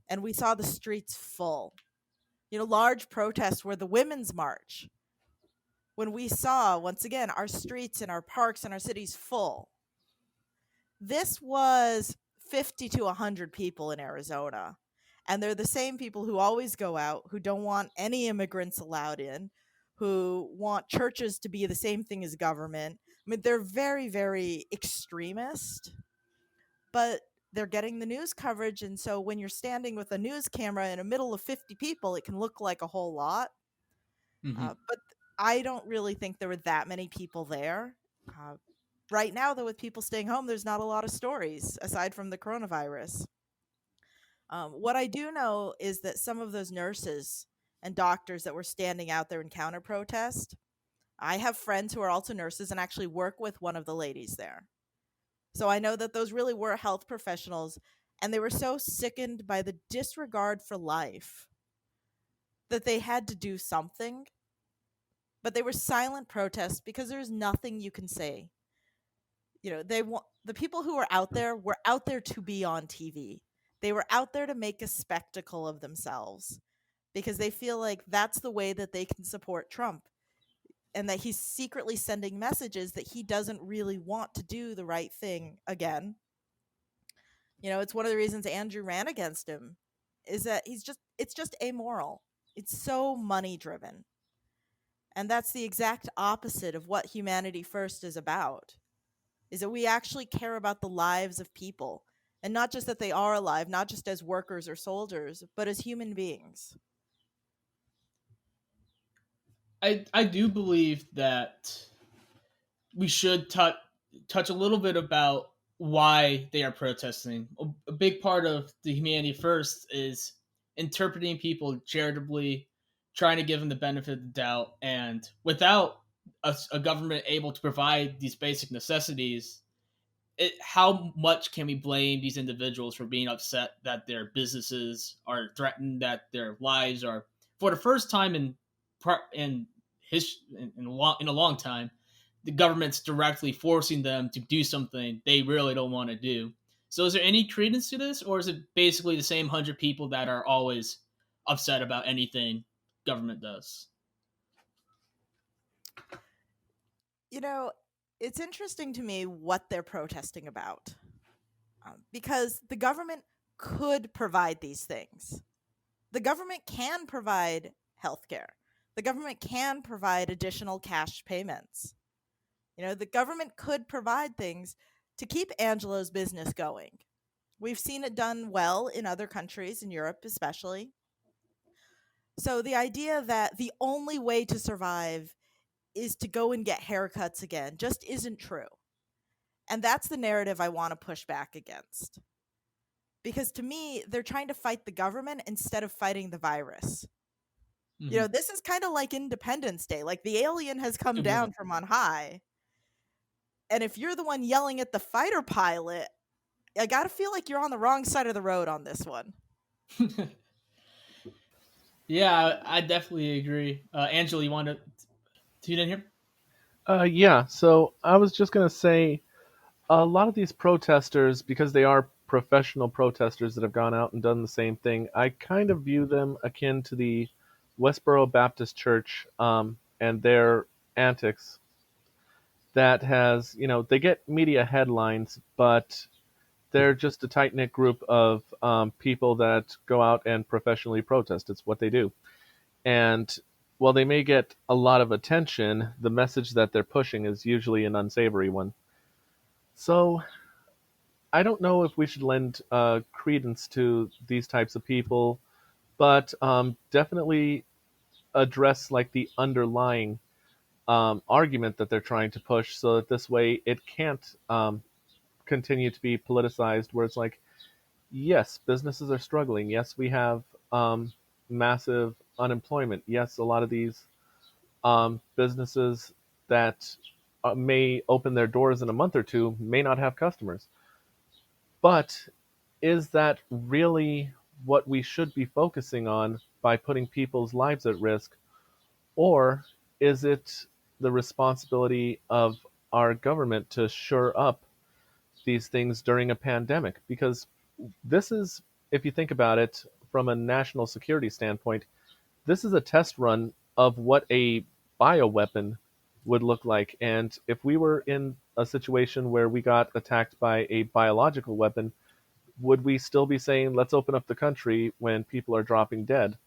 and we saw the streets full. You know, large protests were the Women's March when we saw, once again, our streets and our parks and our cities full. This was 50 to 100 people in Arizona. And they're the same people who always go out, who don't want any immigrants allowed in, who want churches to be the same thing as government. I mean, they're very, very extremist, but they're getting the news coverage. And so when you're standing with a news camera in the middle of 50 people, it can look like a whole lot. Mm-hmm. But I don't really think there were that many people there. Right now, though, with people staying home, there's not a lot of stories aside from the coronavirus. What I do know is that some of those nurses and doctors that were standing out there in counter protest, I have friends who are also nurses and actually work with one of the ladies there. So I know that those really were health professionals, and they were so sickened by the disregard for life that they had to do something. But they were silent protests because there's nothing you can say. You know, the people who were out there to be on TV. They were out there to make a spectacle of themselves because they feel like that's the way that they can support Trump and that he's secretly sending messages that he doesn't really want to do the right thing again. You know, it's one of the reasons Andrew ran against him is that it's just amoral. It's so money driven. And that's the exact opposite of what Humanity First is about. is that we actually care about the lives of people. And not just that they are alive, not just as workers or soldiers, but as human beings. I do believe that we should touch a little bit about why they are protesting. A big part of the Humanity First is interpreting people charitably, trying to give them the benefit of the doubt, and without a government able to provide these basic necessities, how much can we blame these individuals for being upset that their businesses are threatened, that their lives are, for the first time in in a long time, the government's directly forcing them to do something they really don't want to do. So, is there any credence to this, or is it basically the same 100 people that are always upset about anything government does? You know, it's interesting to me what they're protesting about, because the government could provide these things. The government can provide healthcare. The government can provide additional cash payments. The government could provide things to keep Angelo's business going. We've seen it done well in other countries, in Europe especially. So the idea that the only way to survive is to go and get haircuts again just isn't true. And that's the narrative I want to push back against. Because to me, they're trying to fight the government instead of fighting the virus. Mm-hmm. This is kind of like Independence Day. Like the alien has come Good down movie. from on high. And if you're the one yelling at the fighter pilot, I got to feel like you're on the wrong side of the road on this one. Yeah, I definitely agree. Angela, you want to tune in here? Yeah, so I was just going to say a lot of these protesters, because they are professional protesters that have gone out and done the same thing, I kind of view them akin to the Westboro Baptist Church and their antics that has, they get media headlines, but they're just a tight knit group of people that go out and professionally protest. It's what they do. And while they may get a lot of attention, the message that they're pushing is usually an unsavory one. So I don't know if we should lend credence to these types of people, but definitely address like the underlying argument that they're trying to push, so that this way it can't continue to be politicized. Where it's like, yes, businesses are struggling. Yes, we have massive unemployment. Yes, a lot of these businesses that may open their doors in a month or two may not have customers. But is that really what we should be focusing on by putting people's lives at risk? Or is it the responsibility of our government to shore up these things during a pandemic? Because this is, if you think about it from a national security standpoint, this is a test run of what a bioweapon would look like. And if we were in a situation where we got attacked by a biological weapon, would we still be saying, let's open up the country when people are dropping dead?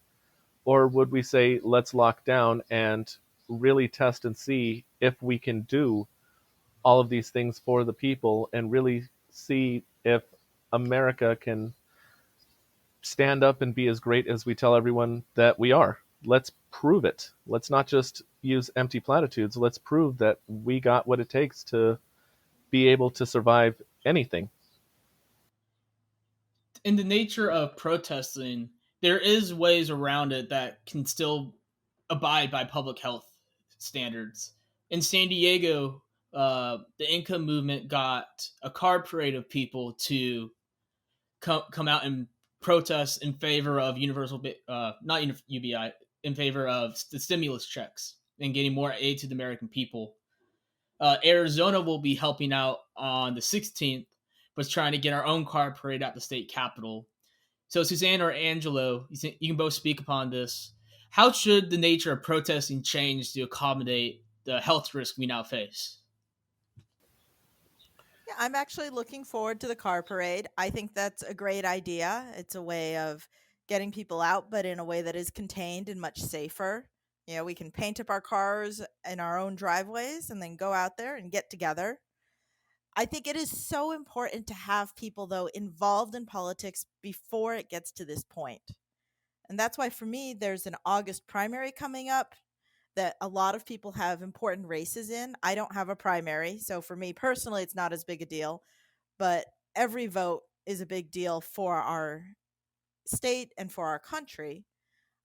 Or would we say, let's lock down and really test and see if we can do all of these things for the people and really see if America can stand up and be as great as we tell everyone that we are? Let's prove it. Let's not just use empty platitudes. Let's prove that we got what it takes to be able to survive anything. In the nature of protesting, there is ways around it that can still abide by public health standards. In San Diego, the income movement got a car parade of people to come out and protest in favor of universal, not UBI, in favor of the stimulus checks and getting more aid to the American people. Arizona will be helping out on the 16th, but trying to get our own car parade at the state capitol. So, Suzanne or Angelo, you can both speak upon this. How should the nature of protesting change to accommodate the health risk we now face? Yeah, I'm actually looking forward to the car parade. I think that's a great idea. It's a way of getting people out, but in a way that is contained and much safer. We can paint up our cars in our own driveways and then go out there and get together. I think it is so important to have people, though, involved in politics before it gets to this point. And that's why, for me, there's an August primary coming up that a lot of people have important races in. I don't have a primary. So for me personally, it's not as big a deal. But every vote is a big deal for our state and for our country.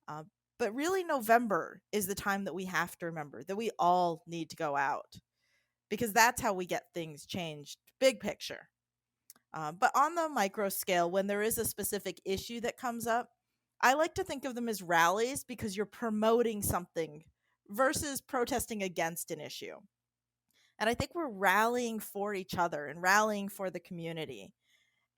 Uh, but really, November is the time that we have to remember that we all need to go out because that's how we get things changed, big picture. But on the micro scale, when there is a specific issue that comes up, I like to think of them as rallies because you're promoting something versus protesting against an issue. And I think we're rallying for each other and rallying for the community.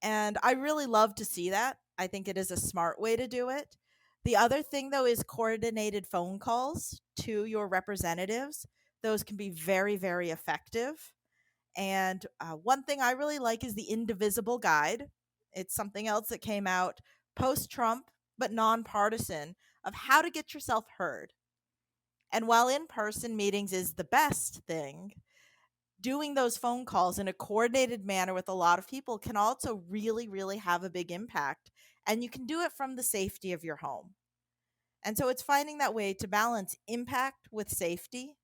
And I really love to see that. I think it is a smart way to do it. The other thing, though, is coordinated phone calls to your representatives. Those can be very, very effective. And one thing I really like is the Indivisible Guide. It's something else that came out post Trump, but nonpartisan, of how to get yourself heard. And while in person meetings is the best thing, doing those phone calls in a coordinated manner with a lot of people can also really, really have a big impact. And you can do it from the safety of your home. And so it's finding that way to balance impact with safety,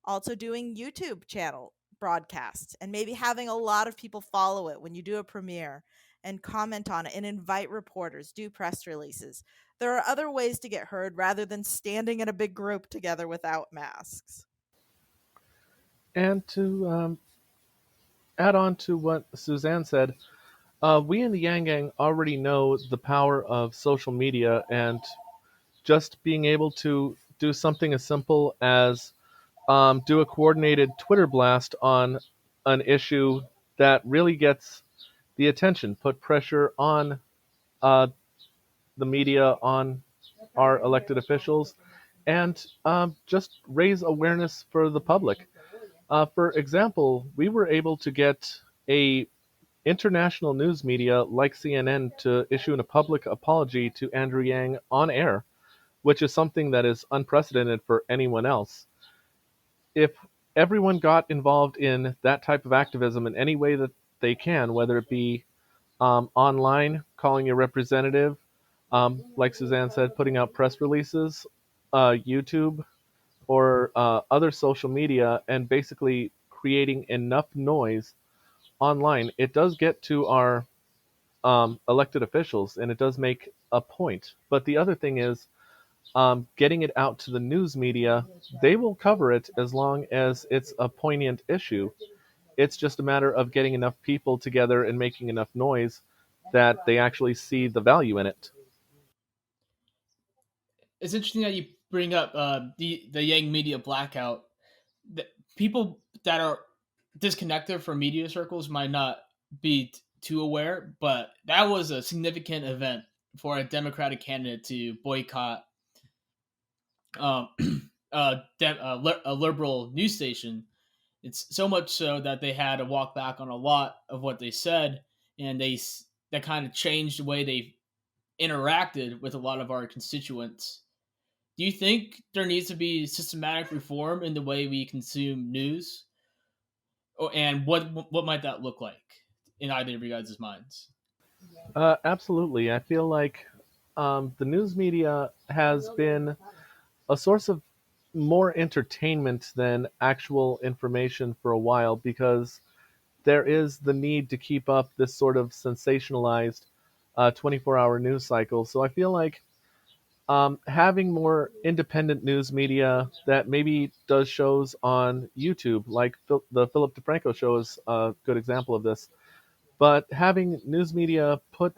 also doing YouTube channel broadcasts and maybe having a lot of people follow it when you do a premiere and comment on it and invite reporters, do press releases. There are other ways to get heard rather than standing in a big group together without masks. And to add on to what Suzanne said, we in the Yang Gang already know the power of social media, and just being able to do something as simple as do a coordinated Twitter blast on an issue that really gets the attention, put pressure on uh, the media, on our elected officials, and just raise awareness for the public. For example, we were able to get a international news media like CNN to issue a public apology to Andrew Yang on air, which is something that is unprecedented for anyone else. If everyone got involved in that type of activism in any way that they can, whether it be online, calling your representative, like Suzanne said, putting out press releases, YouTube, or other social media, and basically creating enough noise online, it does get to our elected officials and it does make a point. But the other thing is, getting it out to the news media, they will cover it as long as it's a poignant issue. It's just a matter of getting enough people together and making enough noise that they actually see the value in it. It's interesting that you bring up the Yang media blackout. The people that are disconnected from media circles might not be too aware, but that was a significant event for a Democratic candidate to boycott um, a liberal news station. It's so much so that they had to walk back on a lot of what they said, and that kind of changed the way they interacted with a lot of our constituents. Do you think there needs to be systematic reform in the way we consume news? And what might that look like in either of you guys' minds? Absolutely. I feel like the news media has been a source of more entertainment than actual information for a while because there is the need to keep up this sort of sensationalized 24-hour news cycle. So I feel like having more independent news media that maybe does shows on YouTube, like the Philip DeFranco show is a good example of this, but having news media put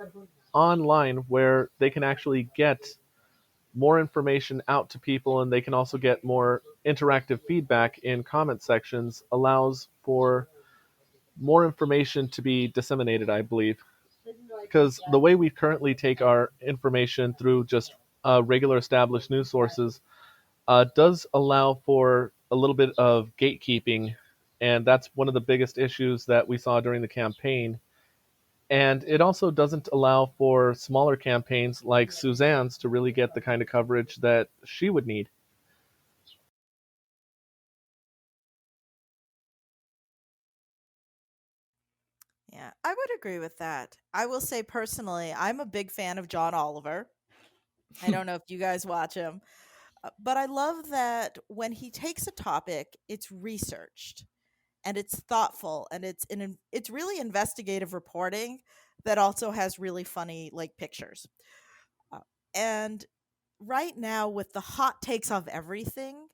online where they can actually get more information out to people and they can also get more interactive feedback in comment sections allows for more information to be disseminated, I believe. Because the way we currently take our information through just regular established news sources does allow for a little bit of gatekeeping, and that's one of the biggest issues that we saw during the campaign. And it also doesn't allow for smaller campaigns like Suzanne's to really get the kind of coverage that she would need. I would agree with that. I will say personally, I'm a big fan of John Oliver. I don't know if you guys watch him, but I love that when he takes a topic, it's researched and it's thoughtful and it's really investigative reporting that also has really funny like pictures. Uh, and right now with the hot takes of everything,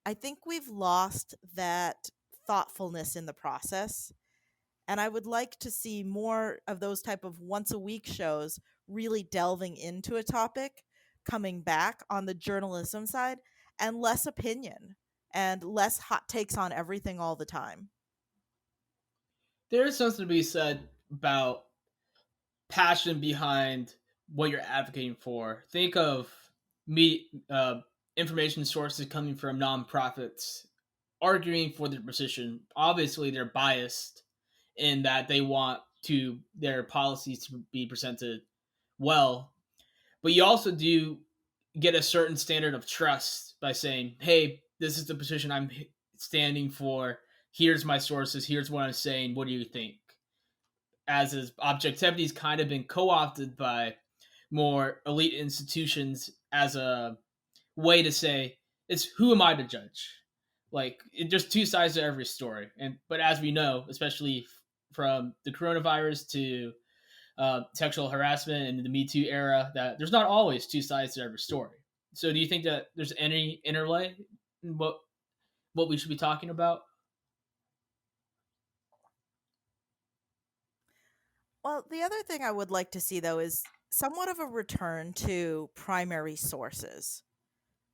I think we've lost that thoughtfulness in the process, and I would like to see more of those type of once a week shows really delving into a topic, coming back on the journalism side, and less opinion and less hot takes on everything all the time. There is something to be said about passion behind what you're advocating for. Think of me, information sources coming from nonprofits arguing for their position. Obviously, they're biased in that they want to their policies to be presented well, but you also do get a certain standard of trust by saying, "Hey, this is the position I'm standing for. Here's my sources. Here's what I'm saying. What do you think?" As his objectivity's kind of been co-opted by more elite institutions as a way to say it's who am I to judge? Like there's two sides to every story, and but as we know, especially from the coronavirus to sexual harassment and the Me Too era, that there's not always two sides to every story. So, do you think that there's any interlay in what we should be talking about? Well, the other thing I would like to see though is somewhat of a return to primary sources.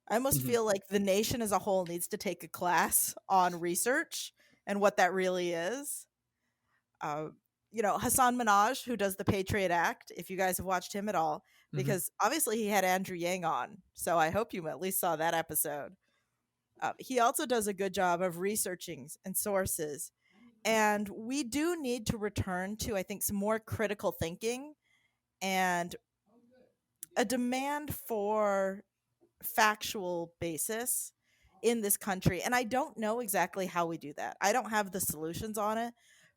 I almost Mm-hmm. feel like the nation as a whole needs to take a class on research and what that really is. Uh, Hassan Minaj, who does the Patriot Act, if you guys have watched him at all, Mm-hmm. because obviously he had Andrew Yang on. So I hope you at least saw that episode. He also does a good job of researching and sources. And we do need to return to, I think, some more critical thinking and a demand for factual basis in this country. And I don't know exactly how we do that. I don't have the solutions on it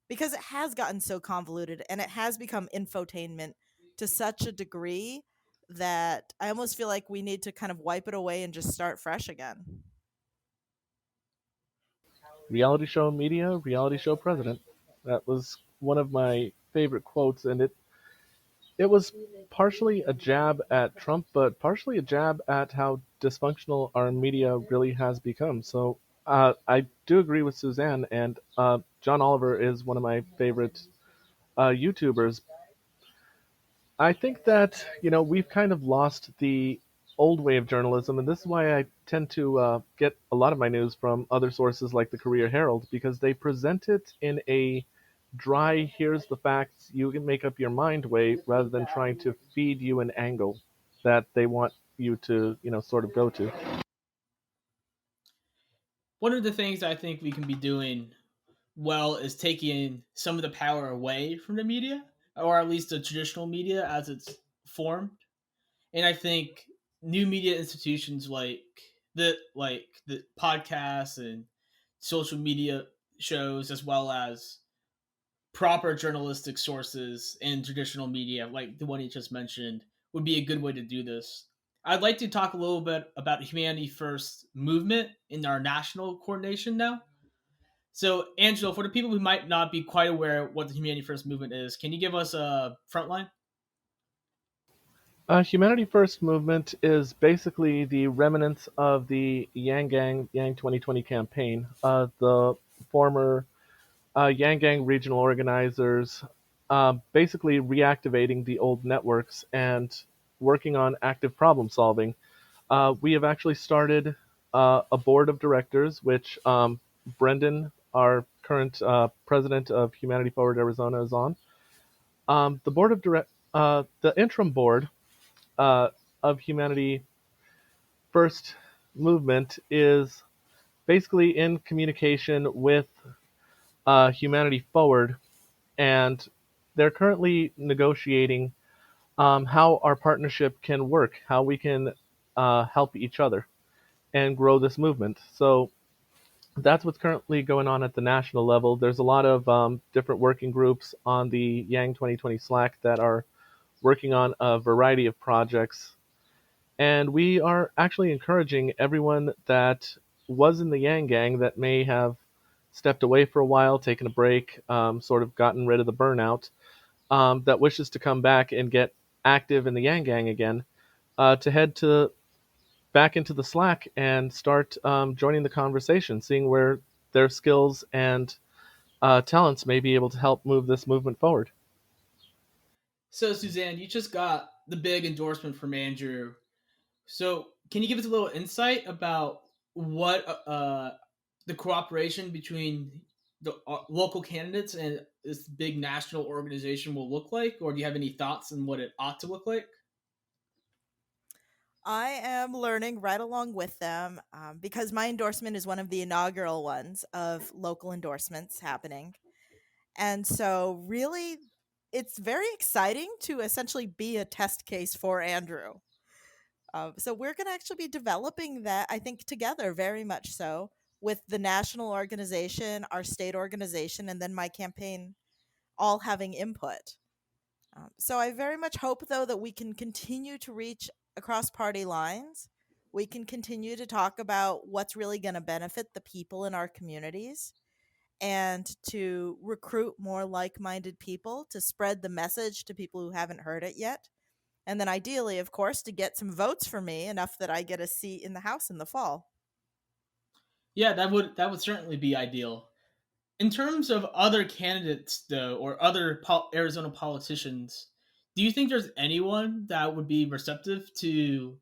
because it has gotten so convoluted and it has become infotainment to such a degree that I almost feel like we need to kind of wipe it away and just start fresh again. Reality show media, reality show president. That was one of my favorite quotes, and it was partially a jab at Trump, but partially a jab at how dysfunctional our media really has become. So I do agree with Suzanne, and John Oliver is one of my favorite YouTubers. I think that we've kind of lost the old way of journalism, and this is why I tend to get a lot of my news from other sources like the Career Herald because they present it in a dry, here's the facts, you can make up your mind way, rather than trying to feed you an angle that they want you to sort of go to. One of the things I think we can be doing well is taking some of the power away from the media, or at least the traditional media as it's formed. And I think new media institutions like the podcasts and social media shows, as well as proper journalistic sources in traditional media, like the one you just mentioned, would be a good way to do this. I'd like to talk a little bit about Humanity First movement in our national coordination now. So, Angelo, for the people who might not be quite aware what the Humanity First movement is, can you give us a frontline? Humanity First movement is basically the remnants of the Yang Gang Yang 2020 campaign. The former Yang Gang regional organizers basically reactivating the old networks and working on active problem solving. We have actually started a board of directors, which Brendan, our current president of Humanity Forward Arizona, is on. The interim board uh, of Humanity First movement is basically in communication with Humanity Forward, and they're currently negotiating how our partnership can work, how we can help each other and grow this movement. So That's what's currently going on at the national level. There's a lot of different working groups on the Yang 2020 Slack that are working on a variety of projects. And we are actually encouraging everyone that was in the Yang Gang that may have stepped away for a while, taken a break, sort of gotten rid of the burnout, that wishes to come back and get active in the Yang Gang again, to head to back into the Slack and start joining the conversation, seeing where their skills and talents may be able to help move this movement forward. So, Suzanne, you just got the big endorsement from Andrew. So, can you give us a little insight about what the cooperation between the local candidates and this big national organization will look like, or do you have any thoughts on what it ought to look like? I am learning right along with them because my endorsement is one of the inaugural ones of local endorsements happening. And so, really, it's very exciting to essentially be a test case for Andrew. So, we're going to actually be developing that, I think, together, very much so, with the national organization, our state organization, and then my campaign all having input. So I very much hope, though, that we can continue to reach across party lines. We can continue to talk about what's really going to benefit the people in our communities and to recruit more like minded people to spread the message to people who haven't heard it yet. And then, ideally, of course, to get some votes for me, enough that I get a seat in the House in the fall. Yeah, that would certainly be ideal. In terms of other candidates, though, or other Arizona politicians, do you think there's anyone that would be receptive to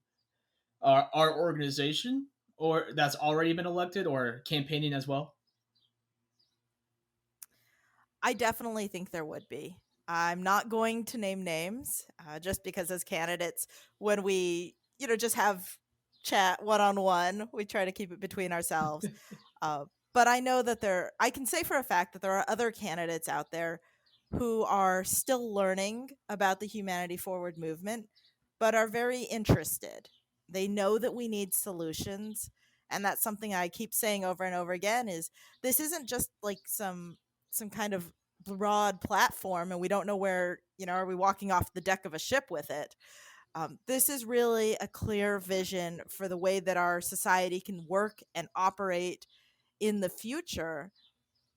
our organization, or that's already been elected, or campaigning as well? I definitely think there would be. I'm not going to name names, just because as candidates, when we, just have chat one on one, we try to keep it between ourselves. Uh, but I know that I can say for a fact that there are other candidates out there who are still learning about the Humanity Forward movement, but are very interested. They know that we need solutions. And that's something I keep saying over and over again is this isn't just like some kind of broad platform and we don't know where, are we walking off the deck of a ship with it. This is really a clear vision for the way that our society can work and operate in the future.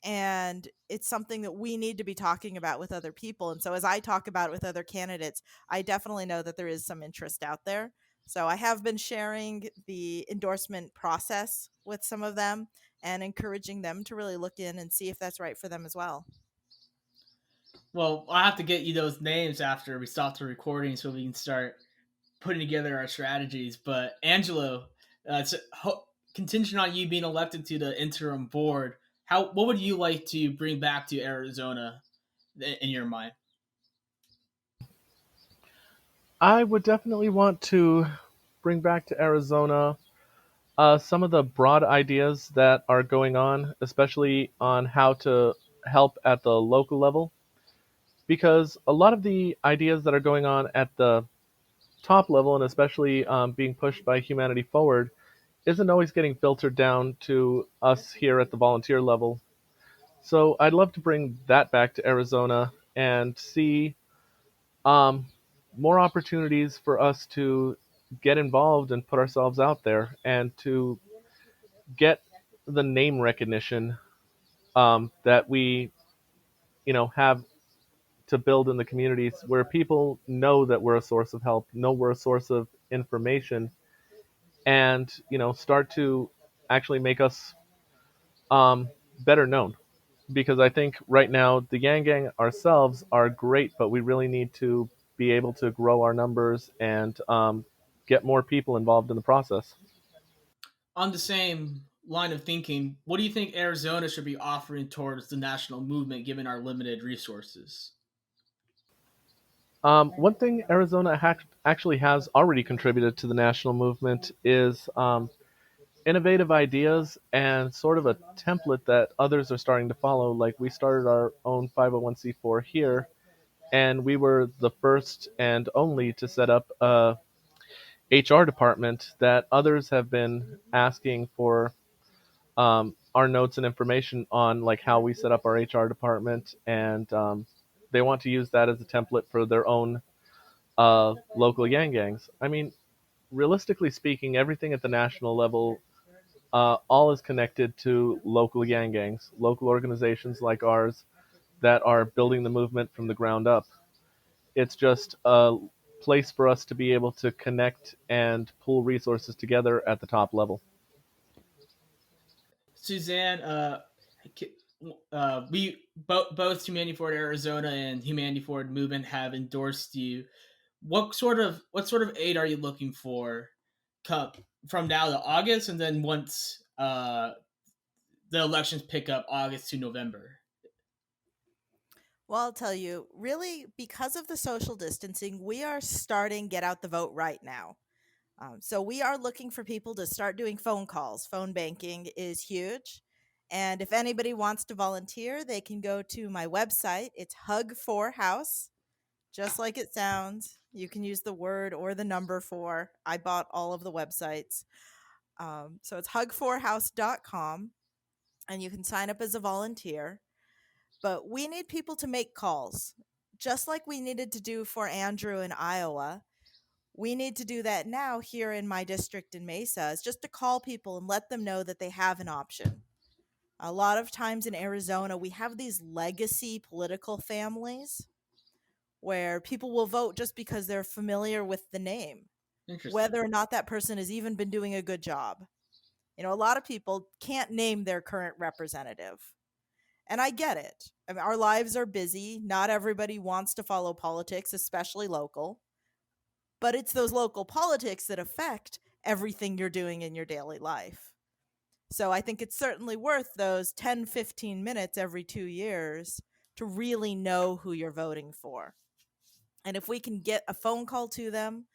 And it's something that we need to be talking about with other people. And so, as I talk about it with other candidates, I definitely know that there is some interest out there. So, I have been sharing the endorsement process with some of them and encouraging them to really look in and see if that's right for them as well. Well, I have to get you those names after we stop the recording so we can start putting together our strategies. But Angelo, it's contingent on you being elected to the interim board. What would you like to bring back to Arizona in your mind? I would definitely want to bring back to Arizona some of the broad ideas that are going on, especially on how to help at the local level, because a lot of the ideas that are going on at the top level, and especially being pushed by Humanity Forward, isn't always getting filtered down to us here at the volunteer level. So I'd love to bring that back to Arizona and see um, more opportunities for us to get involved and put ourselves out there and to get the name recognition that we, have to build in the communities where people know that we're a source of help, know we're a source of information, and start to actually make us better known. Because I think right now the Yang Gang ourselves are great, but we really need to be able to grow our numbers and get more people involved in the process. On the same line of thinking, what do you think Arizona should be offering towards the national movement given our limited resources? One thing Arizona actually has already contributed to the national movement is innovative ideas and sort of a template that others are starting to follow. Like we started our own 501c4 here, and we were the first and only to set up a HR department that others have been asking for our notes and information on like how we set up our HR department, and they want to use that as a template for their own local yang gangs. I mean, realistically speaking, everything at the national level, all is connected to local yang gangs, local organizations like ours that are building the movement from the ground up. It's just a place for us to be able to connect and pull resources together at the top level. Suzanne, we both Humanity Forward Arizona and Humanity Forward Movement have endorsed you. What sort of aid are you looking for, come from now to August, and then once the elections pick up August to November? Well, I'll tell you, really, because of the social distancing, we are starting Get Out the Vote right now. So we are looking for people to start doing phone calls. Phone banking is huge. And if anybody wants to volunteer, they can go to my website. It's Hug 4 House, just like it sounds. You can use the word or the number 4. I bought all of the websites. So it's hug4house.com, and you can sign up as a volunteer. But we need people to make calls, just like we needed to do for Andrew in Iowa. We need to do that now here in my district in Mesa, is just to call people and let them know that they have an option. A lot of times in Arizona, we have these legacy political families where people will vote just because they're familiar with the name, Interesting. whether or not that person has even been doing a good job. A lot of people can't name their current representative. And I get it. I mean, our lives are busy. Not everybody wants to follow politics, especially local. But it's those local politics that affect everything you're doing in your daily life. So I think it's certainly worth those 10, 15 minutes every 2 years to really know who you're voting for. And if we can get a phone call to them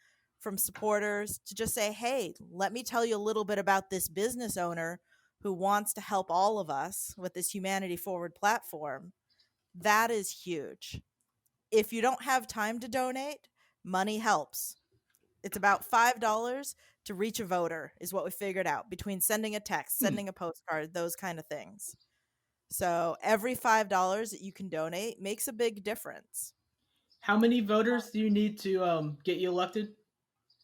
from supporters to just say, hey, let me tell you a little bit about this business owner who wants to help all of us with this Humanity Forward platform, that is huge. If you don't have time to donate, money helps. It's about $5 to reach a voter, is what we figured out, between sending a text, Hmm. sending a postcard, those kind of things. So every $5 that you can donate makes a big difference. How many voters do you need to get you elected?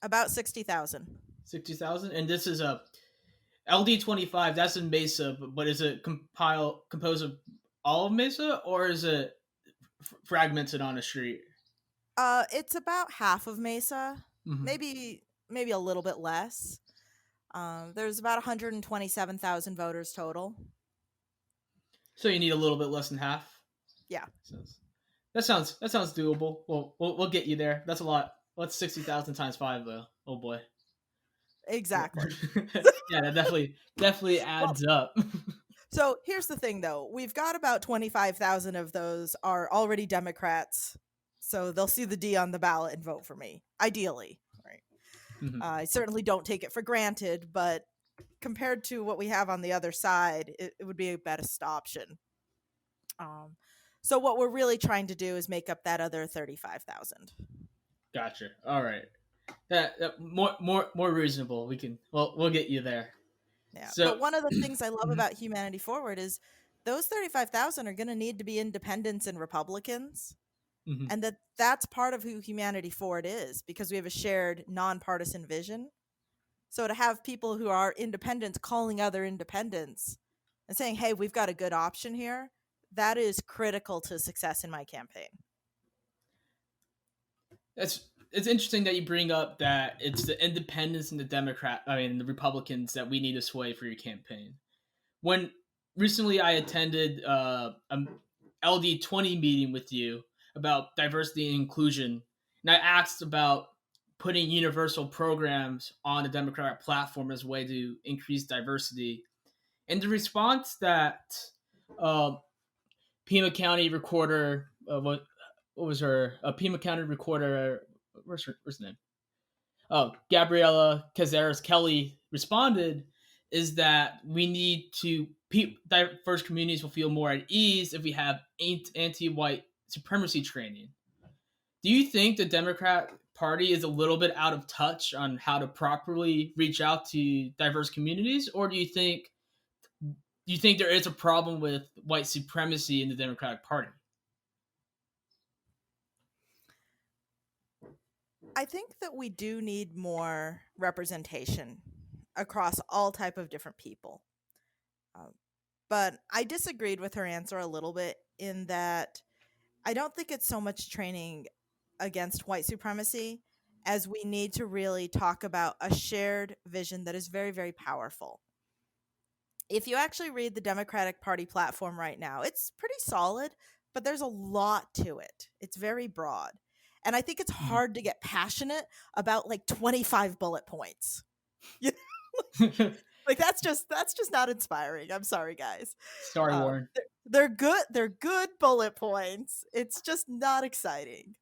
About 60,000. 60,000, and this is a LD 25. That's in Mesa, but is it composed of all of Mesa, or is it fragmented on a street? It's about half of Mesa, Hmm. maybe a little bit less. There's about 127,000 voters total. So you need a little bit less than half. Yeah, Sounds- that sounds doable. We'll get you there. That's a lot. What's 60,000 times five though? Oh boy. exactly. Yeah, that definitely Well, adds up. so here's the thing, though. We've got about 25,000 of those are already Democrats, so they'll see the D on the ballot and vote for me, ideally. Right? Mhm. I certainly don't take it for granted, but compared to what we have on the other side, it would be a best option. Um, so what we're really trying to do is make up that other 35,000. Gotcha. All right. That more reasonable. We'll get you there. Yeah. So. But one of the things I love Mhm. about Humanity Forward is those 35,000 are going to need to be independents and Republicans, Mhm. and that's part of who Humanity Forward is, because we have a shared nonpartisan vision. So to have people who are independents calling other independents and saying, "Hey, we've got a good option here," that is critical to success in my campaign. It's interesting that you bring up that it's the independents and the Republicans that we need to sway for your campaign. When recently I attended a LD 20 meeting with you about diversity and inclusion, and I asked about putting universal programs on the Democratic platform as a way to increase diversity, and the response that uh, Pima County recorder, what was her? Pima County recorder. Where's her name? Oh, Gabriella Cazares Kelly responded is that we need to diverse communities will feel more at ease if we have anti-white supremacy training. Do you think the Democrat Party is a little bit out of touch on how to properly reach out to diverse communities, or do you think Do you think there is a problem with white supremacy in the Democratic Party? I think that we do need more representation across all type of different people. Um, but I disagreed with her answer a little bit in that I don't think it's so much training against white supremacy as we need to really talk about a shared vision that is very, very powerful. If you actually read the Democratic Party platform right now, it's pretty solid, but there's a lot to it. It's very broad. And I think it's hard to get passionate about like 25 bullet points. You know, like that's just not inspiring. I'm sorry, guys. Sorry, Warren. They're good. They're good bullet points. It's just not exciting.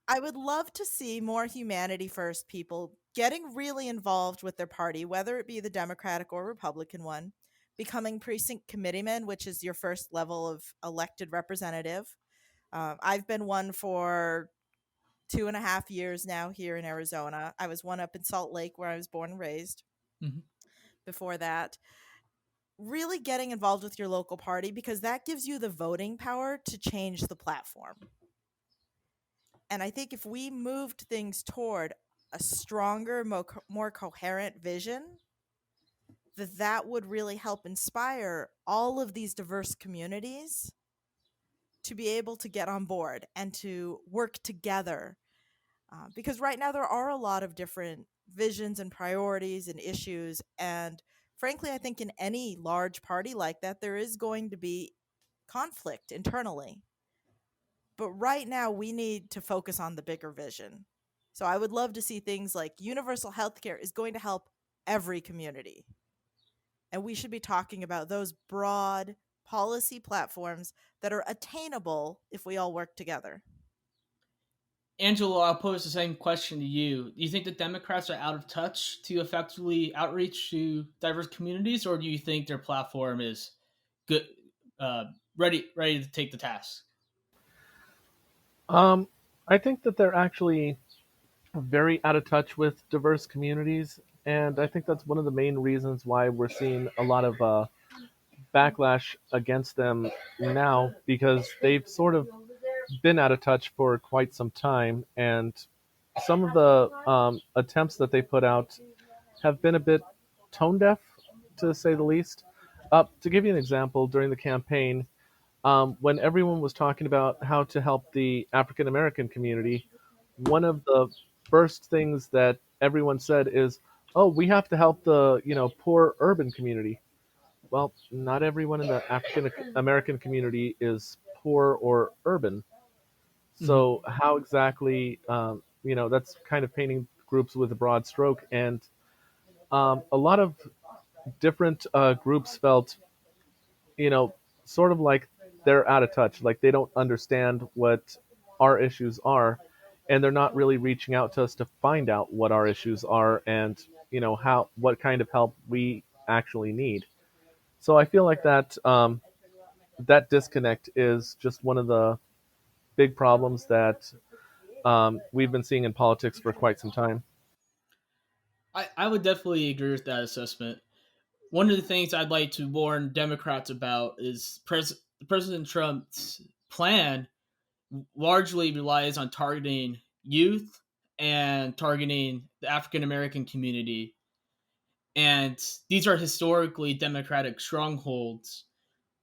I would love to see more humanity first people getting really involved with their party, whether it be the Democratic or Republican one, becoming precinct committeemen, which is your first level of elected representative. I've been one for 2.5 years now here in Arizona. I was one up in Salt Lake where I was born and raised. Mhm. Before that, really getting involved with your local party because that gives you the voting power to change the platform. And I think if we moved things toward a stronger, more coherent vision, that would really help inspire all of these diverse communities to be able to get on board and to work together. Because right now there are a lot of different visions and priorities and issues. And frankly, I think in any large party like that, there is going to be conflict internally. But right now, we need to focus on the bigger vision. So I would love to see things like universal healthcare is going to help every community. And we should be talking about those broad policy platforms that are attainable if we all work together. Angelo, I'll pose the same question to you. Do you think the Democrats are out of touch to effectively outreach to diverse communities, or do you think their platform is good, uh, ready to take the task? Um, I think that they're actually very out of touch with diverse communities, and I think that's one of the main reasons why we're seeing a lot of backlash against them now because they've sort of been out of touch for quite some time, and some of the attempts that they put out have been a bit tone deaf, to say the least. To give you an example, during the campaign, when everyone was talking about how to help the African American community, one of the first things that everyone said is, "Oh, we have to help the poor urban community." Well, not everyone in the African American community is poor or urban. Mhm. So how exactly, that's kind of painting groups with a broad stroke, and a lot of different groups felt, you know, sort of like they're out of touch, like they don't understand what our issues are, and they're not really reaching out to us to find out what our issues are and how what kind of help we actually need. So I feel like that disconnect is just one of the big problems that we've been seeing in politics for quite some time. I would definitely agree with that assessment. One of the things I'd like to warn Democrats about is President Trump's plan largely relies on targeting youth and targeting the African American community. And these are historically Democratic strongholds.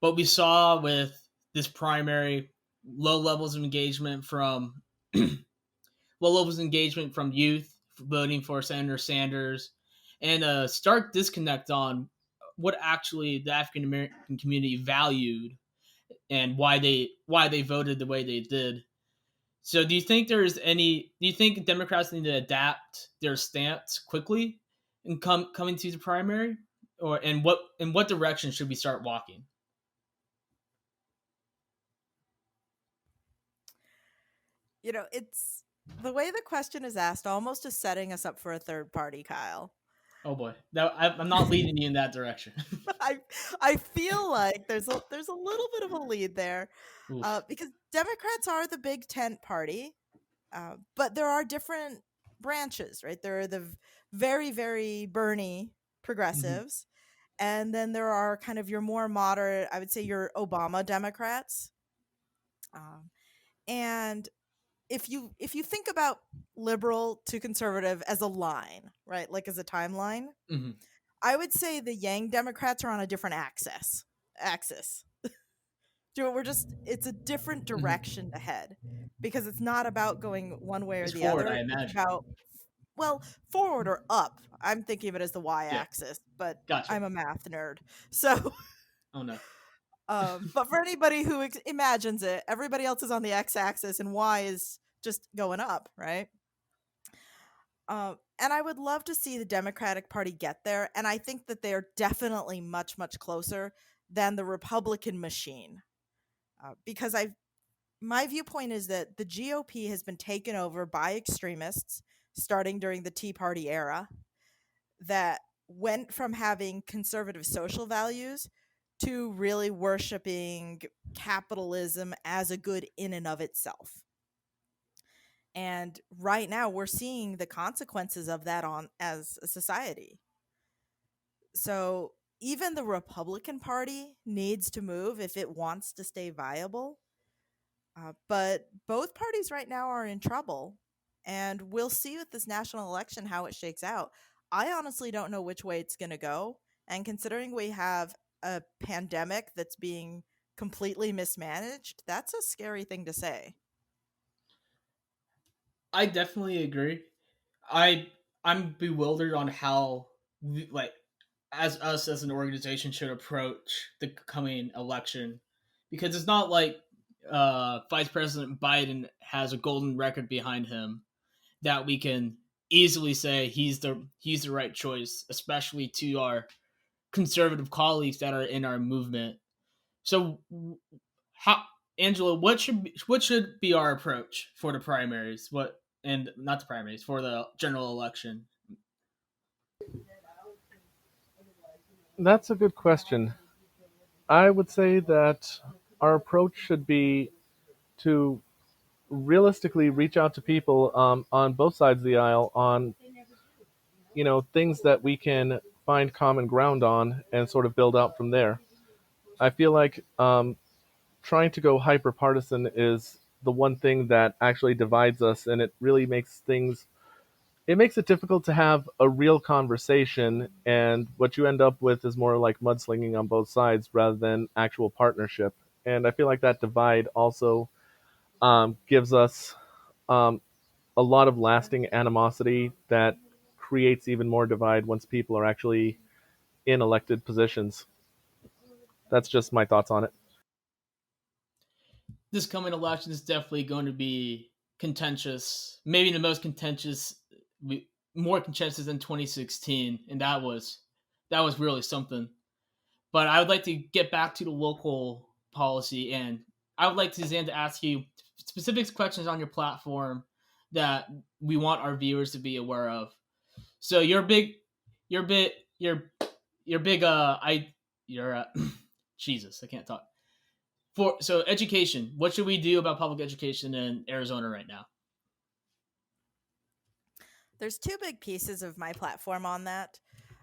But we saw with this primary low levels of engagement from youth voting for Senator Sanders, and a stark disconnect on what actually the African American community valued and why they voted the way they did. So do you think Democrats need to adapt their stance quickly and coming to the primary, or in what direction should we start walking? It's the way the question is asked almost is setting us up for a third party, Kyle. Oh boy, no, I'm not leading you in that direction. I I feel like there's a little bit of a lead there, Oof. because Democrats are the big tent party, but there are different branches, right? There are the very very Bernie Mhm. progressives, And then there are kind of your more moderate, I would say your Obama Democrats. Um, and if you think about liberal to conservative as a line, right? Like as a timeline, Hmm. I would say the Yang Democrats are on a different axis. We're just it's a different Hmm. direction to head because it's not about going one way or It's the forward, I other. It's imagine. about well, forward or up. I'm thinking of it as the y Yeah, axis, but gotcha. I'm a math nerd. So, Oh no. but for anybody who imagines it, everybody else is on the x axis and y is just going up, right? And I would love to see the Democratic Party get there, and I think that they are definitely much, much closer than the Republican machine. Because my viewpoint is that the GOP has been taken over by extremists starting during the Tea Party era that went from having conservative social values to really worshiping capitalism as a good in and of itself. And right now we're seeing the consequences of that on as a society. So even the Republican Party needs to move if it wants to stay viable. But both parties right now are in trouble. And we'll see with this national election how it shakes out. I honestly don't know which way it's going to go. And considering we have a pandemic that's being completely mismanaged, that's a scary thing to say. I definitely agree. I I'm bewildered on how like as us as an organization should approach the coming election because it's not like Vice President Biden has a golden record behind him that we can easily say he's the right choice, especially to our conservative colleagues that are in our movement. So, how Angela, what should be our approach for the primaries? What and not the primaries for the general election? That's a good question. I would say that our approach should be to realistically reach out to people on both sides of the aisle on things that we can find common ground on and sort of build out from there. I feel like trying to go hyper partisan is the one thing that actually divides us, and it really makes things it makes it difficult to have a real conversation, and what you end up with is more like mudslinging on both sides rather than actual partnership. And I feel like that divide also gives us um, a lot of lasting animosity that creates even more divide once people are actually in elected positions. That's just my thoughts on it. This coming election is definitely going to be contentious. Maybe the most contentious, more contentious than 2016, and that was really something. But I would like to get back to the local policy, and I would like Suzanne to ask you specific questions on your platform that we want our viewers to be aware of. So you're big, you're big. You're Jesus, I can't talk. So education. What should we do about public education in Arizona right now? There's two big pieces of my platform on that.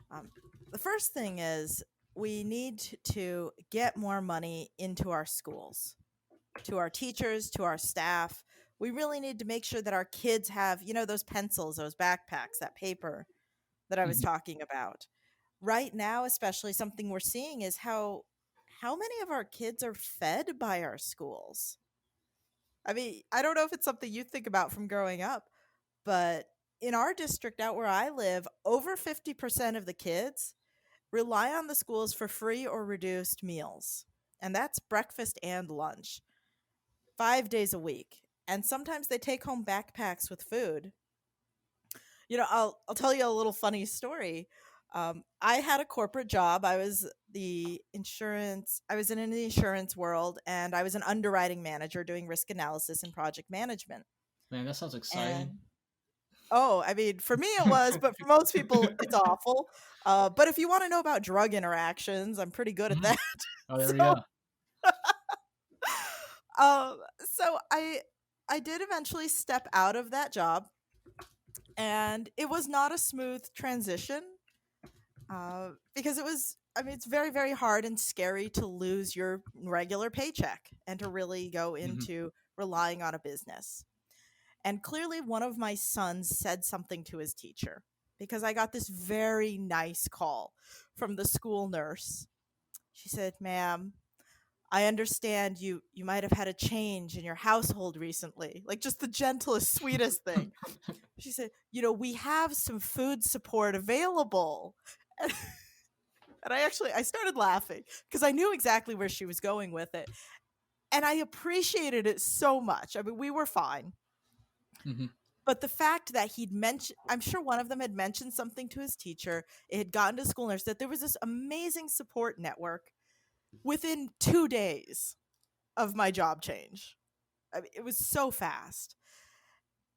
Um, the first thing is we need to get more money into our schools, to our teachers, to our staff. We really need to make sure that our kids have, those pencils, those backpacks, that paper that I was Mhm. talking about. Right now, especially something we're seeing is how many of our kids are fed by our schools. I mean, I don't know if it's something you think about from growing up, but in our district out where I live, over 50% of the kids rely on the schools for free or reduced meals. And that's breakfast and lunch, 5 days a week. And sometimes they take home backpacks with food. I'll tell you a little funny story. I had a corporate job. I was in the insurance world, and I was an underwriting manager doing risk analysis and project management. Man, that sounds exciting. And oh, I mean, for me it was, but for most people it's awful. But if you want to know about drug interactions, I'm pretty good at Mhm. that. Oh, there we so, go. so I did eventually step out of that job, and it was not a smooth transition because I mean, it's very, very hard and scary to lose your regular paycheck and to really go Hmm. into relying on a business. And clearly, one of my sons said something to his teacher because I got this very nice call from the school nurse. She said, "Ma'am, I understand you might have had a change in your household recently." Like just the gentlest, sweetest thing. She said, "We have some food support available." And I started laughing because I knew exactly where she was going with it. And I appreciated it so much. I mean, we were fine. Hmm. But the fact that he'd mentioned, I'm sure one of them had mentioned something to his teacher, it had gotten to school nurse, that there was this amazing support network within 2 days of my job change. I mean, it was so fast.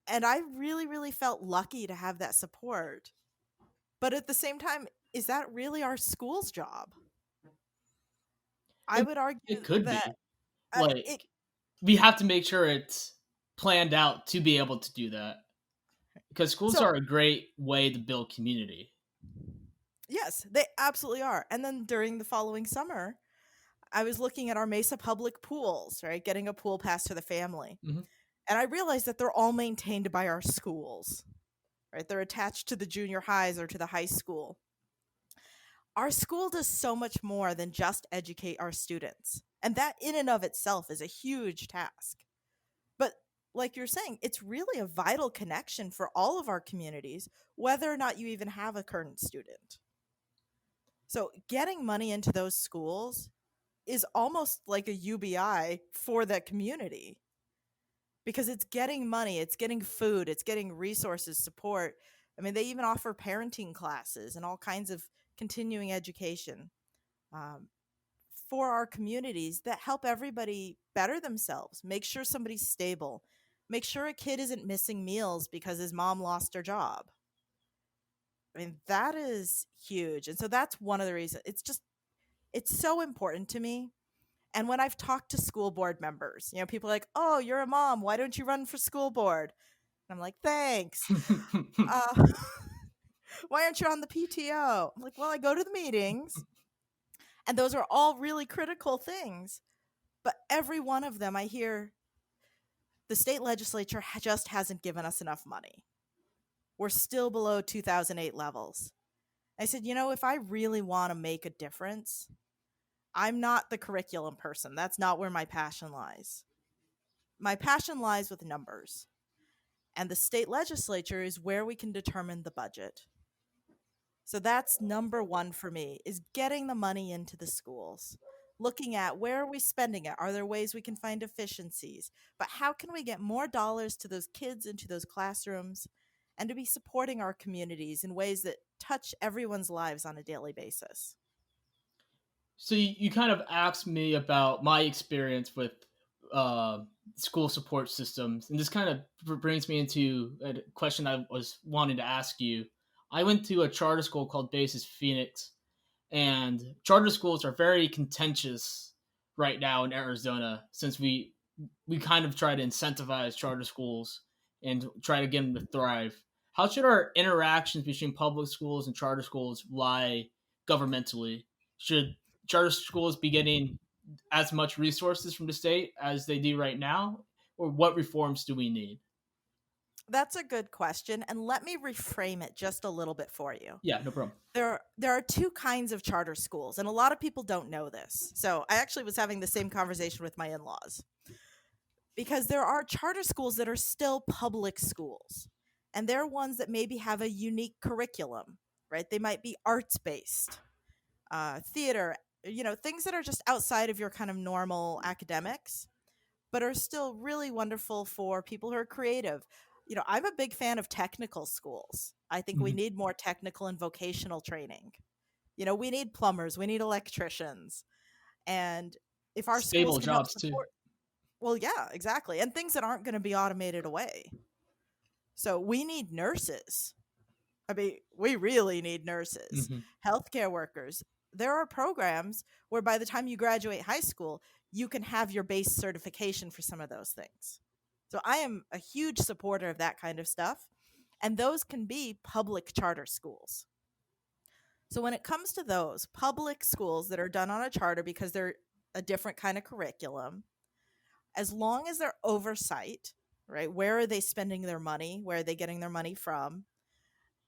And I really, really felt lucky to have that support. But at the same time, is that really our school's job? I It, would argue it could that be. Like, it we have to make sure it's planned out to be able to do that. Because schools so are a great way to build community. yes, they absolutely are. And then during the following summer, I was looking at our Mesa public pools, right? Getting a pool pass to the family. Hmm. And I realized that they're all maintained by our schools, right? They're attached to the junior highs or to the high school. Our school does so much more than just educate our students. And that in and of itself is a huge task. But like you're saying, it's really a vital connection for all of our communities, whether or not you even have a current student. So getting money into those schools is almost like a UBI for that community because it's getting money, it's getting food, it's getting resources, support. I mean, they even offer parenting classes and all kinds of continuing education um, for our communities that help everybody better themselves, make sure somebody's stable, make sure a kid isn't missing meals because his mom lost her job. I mean, that is huge. And so that's one of the reasons. It's so important to me. And when I've talked to school board members, people are like, "Oh, you're a mom. Why don't you run for school board?" And I'm like, "Thanks. Uh, why aren't you on the PTO?" I'm like, "Well, I go to the meetings, and those are all really critical things. But every one of them, I hear the state legislature just hasn't given us enough money. We're still below 2008 levels." I said, if I really want to make a difference, I'm not the curriculum person. That's not where my passion lies. My passion lies with numbers. And the state legislature is where we can determine the budget. So that's number one for me is getting the money into the schools. Looking at where are we spending it? Are there ways we can find efficiencies? But how can we get more dollars to those kids into those classrooms and to be supporting our communities in ways that touch everyone's lives on a daily basis? So you kind of asked me about my experience with uh, school support systems, and this kind of brings me into a question I was wanting to ask you. I went to a charter school called Basis Phoenix, and charter schools are very contentious right now in Arizona since we kind of try to incentivize charter schools and try to get them to thrive. How should our interactions between public schools and charter schools lie governmentally? Should charter schools be getting as much resources from the state as they do right now, or what reforms do we need? That's a good question. And let me reframe it just a little bit for you. Yeah, no problem. There are two kinds of charter schools, and a lot of people don't know this. So I actually was having the same conversation with my in-laws because there are charter schools that are still public schools, and they're ones that maybe have a unique curriculum, right? They might be arts based, theater, things that are just outside of your kind of normal academics, but are still really wonderful for people who are creative. I'm a big fan of technical schools. I think we Mhm. need more technical and vocational training. We need plumbers, we need electricians. And if our schools Stable can help jobs too. support, well, yeah, exactly. And things that aren't going to be automated away. So we need nurses. I mean, we really need nurses, Hmm. healthcare workers. There are programs where by the time you graduate high school, you can have your base certification for some of those things. So I am a huge supporter of that kind of stuff. And those can be public charter schools. So when it comes to those public schools that are done on a charter because they're a different kind of curriculum, as long as they're oversight, right? Where are they spending their money? Where are they getting their money from?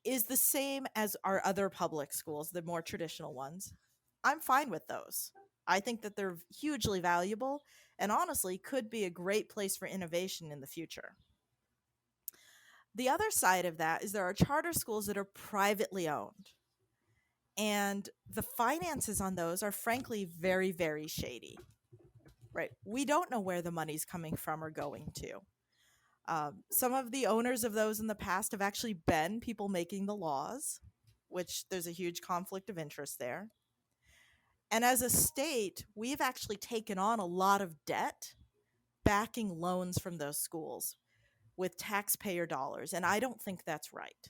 Is the same as our other public schools, the more traditional ones. I'm fine with those. I think that they're hugely valuable and honestly could be a great place for innovation in the future. The other side of that is there are charter schools that are privately owned. And the finances on those are frankly very, very shady, right? We don't know where the money's coming from or going to. Some of the owners of those in the past have actually been people making the laws, which there's a huge conflict of interest there. And as a state, we've actually taken on a lot of debt backing loans from those schools with taxpayer dollars, and I don't think that's right.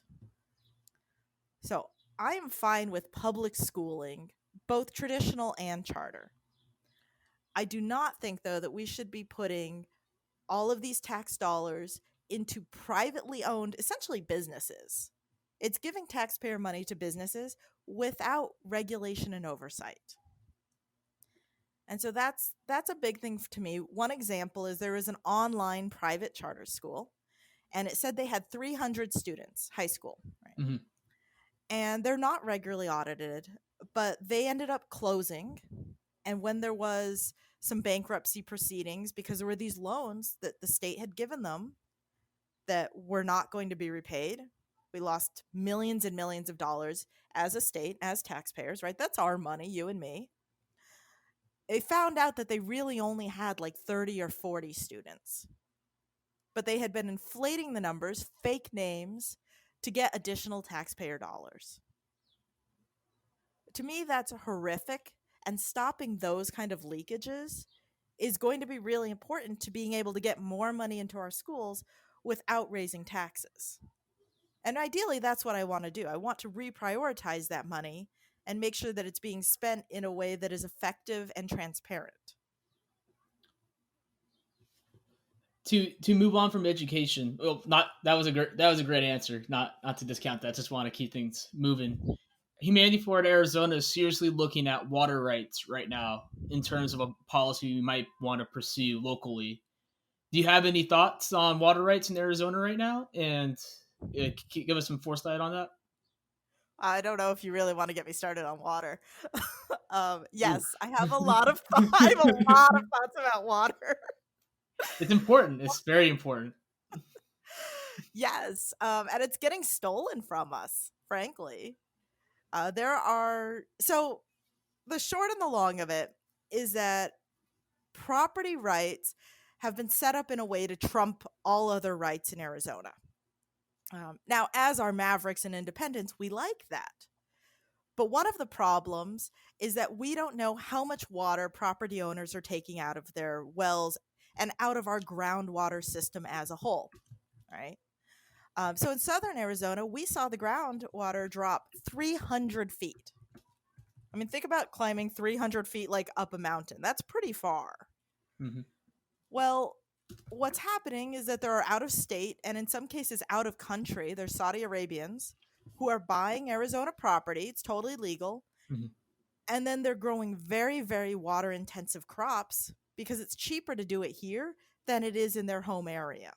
So I am fine with public schooling, both traditional and charter. I do not think, though, that we should be putting all of these tax dollars into privately owned, essentially businesses. It's giving taxpayer money to businesses without regulation and oversight. And so that's a big thing to me. One example is there was an online private charter school, and it said they had 300 students, high school, right? Mhm. And they're not regularly audited, but they ended up closing. And when there was some bankruptcy proceedings, because there were these loans that the state had given them that were not going to be repaid, we lost millions and millions of dollars as a state, as taxpayers, right? That's our money, you and me. They found out that they really only had like 30 or 40 students. But they had been inflating the numbers, fake names, to get additional taxpayer dollars. To me, that's horrific, and stopping those kind of leakages is going to be really important to being able to get more money into our schools without raising taxes. And ideally, that's what I want to do. I want to reprioritize that money and make sure that it's being spent in a way that is effective and transparent. To move on from education, well, not that was a great answer. Not to discount that. Just want to keep things moving. Humanity Forward Arizona is seriously looking at water rights right now in terms of a policy we might want to pursue locally. Do you have any thoughts on water rights in Arizona right now? And give us some foresight on that. I don't know if you really want to get me started on water. Ooh. Yes, I have a lot of I have a lot of thoughts about water. It's important. It's very important. Yes, and it's getting stolen from us, frankly. There are so the short and the long of it is that property rights have been set up in a way to trump all other rights in Arizona. Now, as our mavericks and independents, we like that. But one of the problems is that we don't know how much water property owners are taking out of their wells and out of our groundwater system as a whole, right? So in southern Arizona, we saw the groundwater drop 300 feet. I mean, think about climbing 300 feet like up a mountain. That's pretty far. Mm-hmm. Well, what's happening is that there are out of state and in some cases out of country, there's Saudi Arabians who are buying Arizona property. It's totally legal. Mm-hmm. And then they're growing very, very water intensive crops because it's cheaper to do it here than it is in their home area.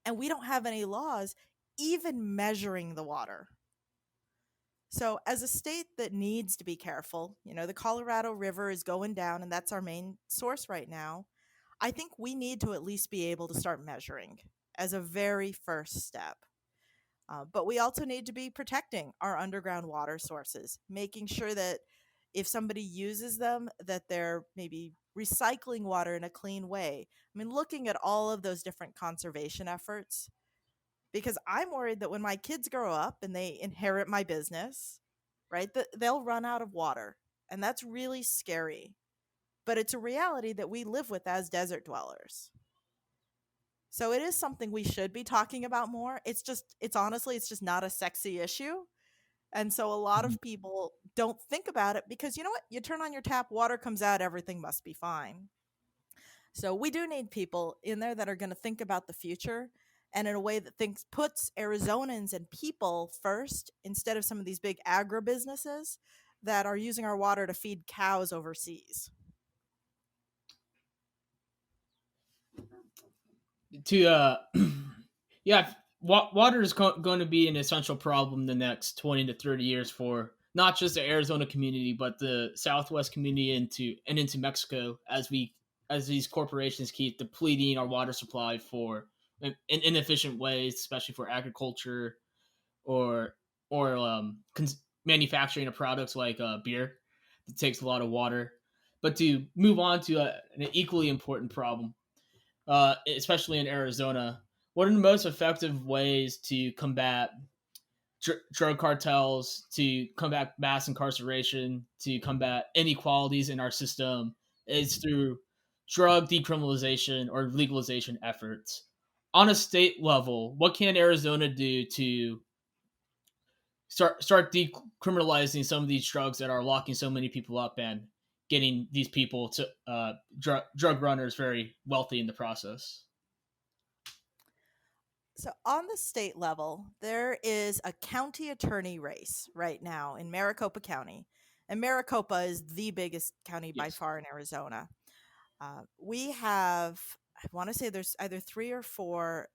And we don't have any laws even measuring the water. So, as a state that needs to be careful, the Colorado River is going down, and that's our main source right now. I think we need to at least be able to start measuring as a very first step. But we also need to be protecting our underground water sources, making sure that if somebody uses them, that they're maybe recycling water in a clean way. I mean, looking at all of those different conservation efforts, because I'm worried that when my kids grow up and they inherit my business, right, that they'll run out of water. And that's really scary. But it's a reality that we live with as desert dwellers. So it is something we should be talking about more. It's honestly just not a sexy issue. And so a lot of people don't think about it because you know what? You turn on your tap, water comes out, everything must be fine. So we do need people in there that are going to think about the future and in a way that thinks puts Arizonans and people first instead of some of these big agribusinesses that are using our water to feed cows overseas. To yeah, water is going to be an essential problem the next 20 to 30 years for not just the Arizona community but the Southwest community into Mexico as these corporations keep depleting our water supply for in inefficient ways, especially for agriculture or manufacturing of products like beer that takes a lot of water. But to move on to an equally important problem, especially in Arizona, what are the most effective ways to combat drug cartels, to combat mass incarceration, to combat inequalities in our system? Is through drug decriminalization or legalization efforts. On a state level, what can Arizona do to start decriminalizing some of these drugs that are locking so many people up and getting these people to drug runners very wealthy in the process? So, on the state level, there is a county attorney race right now in Maricopa County. And Maricopa is the biggest county by Yes. far in Arizona. We have, I want to say there's either 3 or 4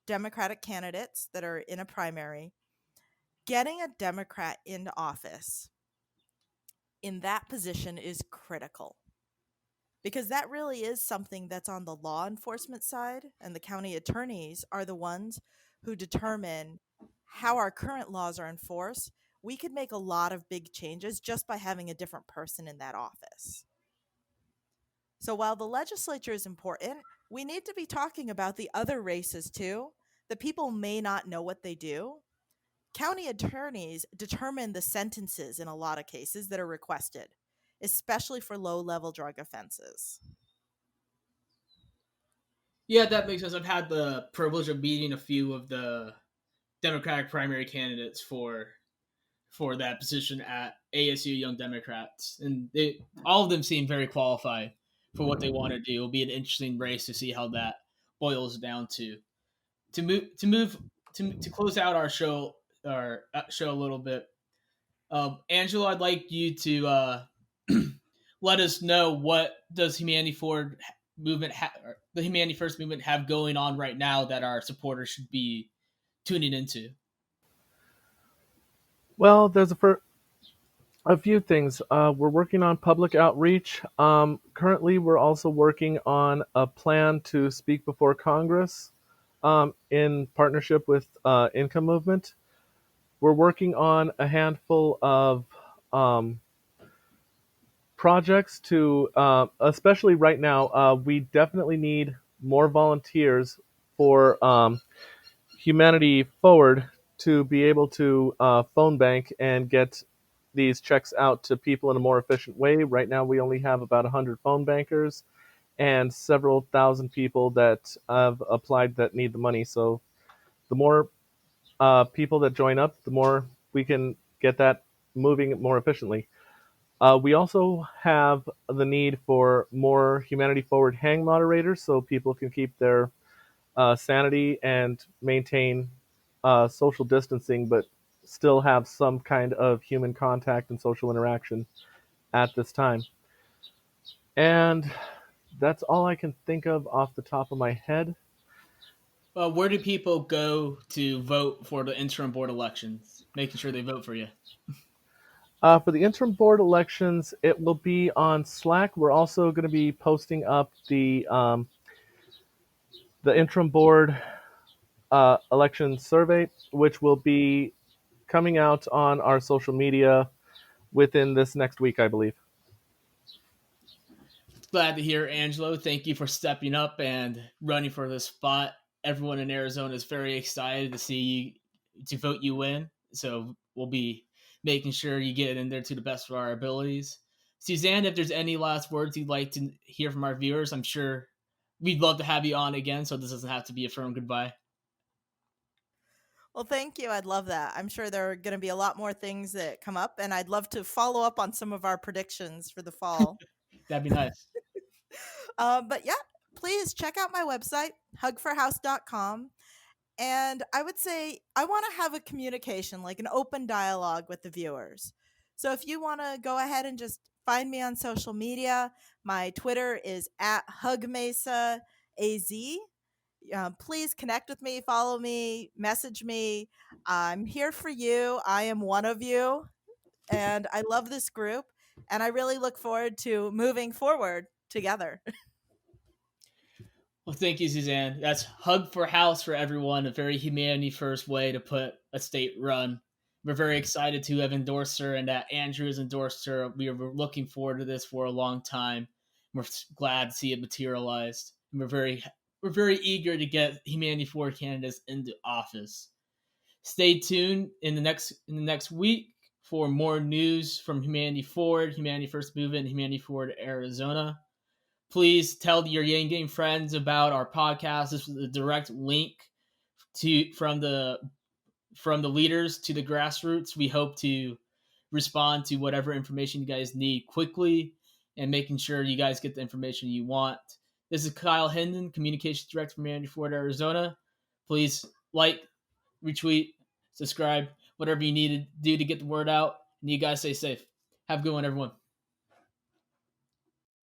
Democratic candidates that are in a primary. Getting a Democrat into office in that position is critical because that really is something that's on the law enforcement side, and the county attorneys are the ones who determine how our current laws are enforced. We could make a lot of big changes just by having a different person in that office. So while the legislature is important, we need to be talking about the other races too. The people may not know what they do. County attorneys determine the sentences in a lot of cases that are requested, especially for low level drug offenses. Yeah, that makes sense. I've had the privilege of meeting a few of the Democratic primary candidates for that position at ASU Young Democrats, and all of them seem very qualified for what they want to do. It'll be an interesting race to see how that boils down to close out our show a little bit. Angelo, I'd like you to let us know what does the Humanity First movement have going on right now that our supporters should be tuning into. Well, there's a few things. We're working on public outreach. Currently, we're also working on a plan to speak before Congress in partnership with Income Movement. We're working on a handful of um, projects to, especially right now, we definitely need more volunteers for Humanity Forward to be able to phone bank and get these checks out to people in a more efficient way. Right now, we only have about 100 phone bankers and several thousand people that have applied that need the money. So the more people that join up, the more we can get that moving more efficiently. We also have the need for more Humanity Forward hang moderators so people can keep their sanity and maintain social distancing, but still have some kind of human contact and social interaction at this time. And that's all I can think of off the top of my head. Where do people go to vote for the interim board elections? Making sure they vote for you. For the interim board elections, it will be on Slack. We're also going to be posting up the interim board election survey, which will be coming out on our social media within this next week, I believe. Glad to hear, Angelo. Thank you for stepping up and running for this spot. Everyone in Arizona is very excited to see you to vote you in. So we'll be making sure you get in there to the best of our abilities. Suzanne, if there's any last words you'd like to hear from our viewers, I'm sure we'd love to have you on again. So this doesn't have to be a firm goodbye. Well, thank you. I'd love that. I'm sure there are going to be a lot more things that come up, and I'd love to follow up on some of our predictions for the fall. That'd be nice. But yeah, please check out my website, hugforhouse.com. And I would say I want to have a communication, like an open dialogue with the viewers. So if you want to go ahead and just find me on social media, my Twitter is at HugMesaAZ. Please connect with me, follow me, message me. I'm here for you. I am one of you. And I love this group. And I really look forward to moving forward together. Well, thank you, Suzanne. That's Hug for House for everyone, a very humanity first way to put a state run. We're very excited to have endorsed her and that Andrew has endorsed her. We were looking forward to this for a long time. We're glad to see it materialized. And we're very eager to get Humanity Forward candidates into office. Stay tuned in the next week for more news from Humanity Forward, Humanity First Movement, Humanity Forward Arizona. Please tell your Yang Game friends about our podcast. This is a direct link to from the leaders to the grassroots. We hope to respond to whatever information you guys need quickly and making sure you guys get the information you want. This is Kyle Hendon, Communications Director from Humanity Forward Arizona. Please like, retweet, subscribe, whatever you need to do to get the word out. And you guys stay safe. Have a good one, everyone.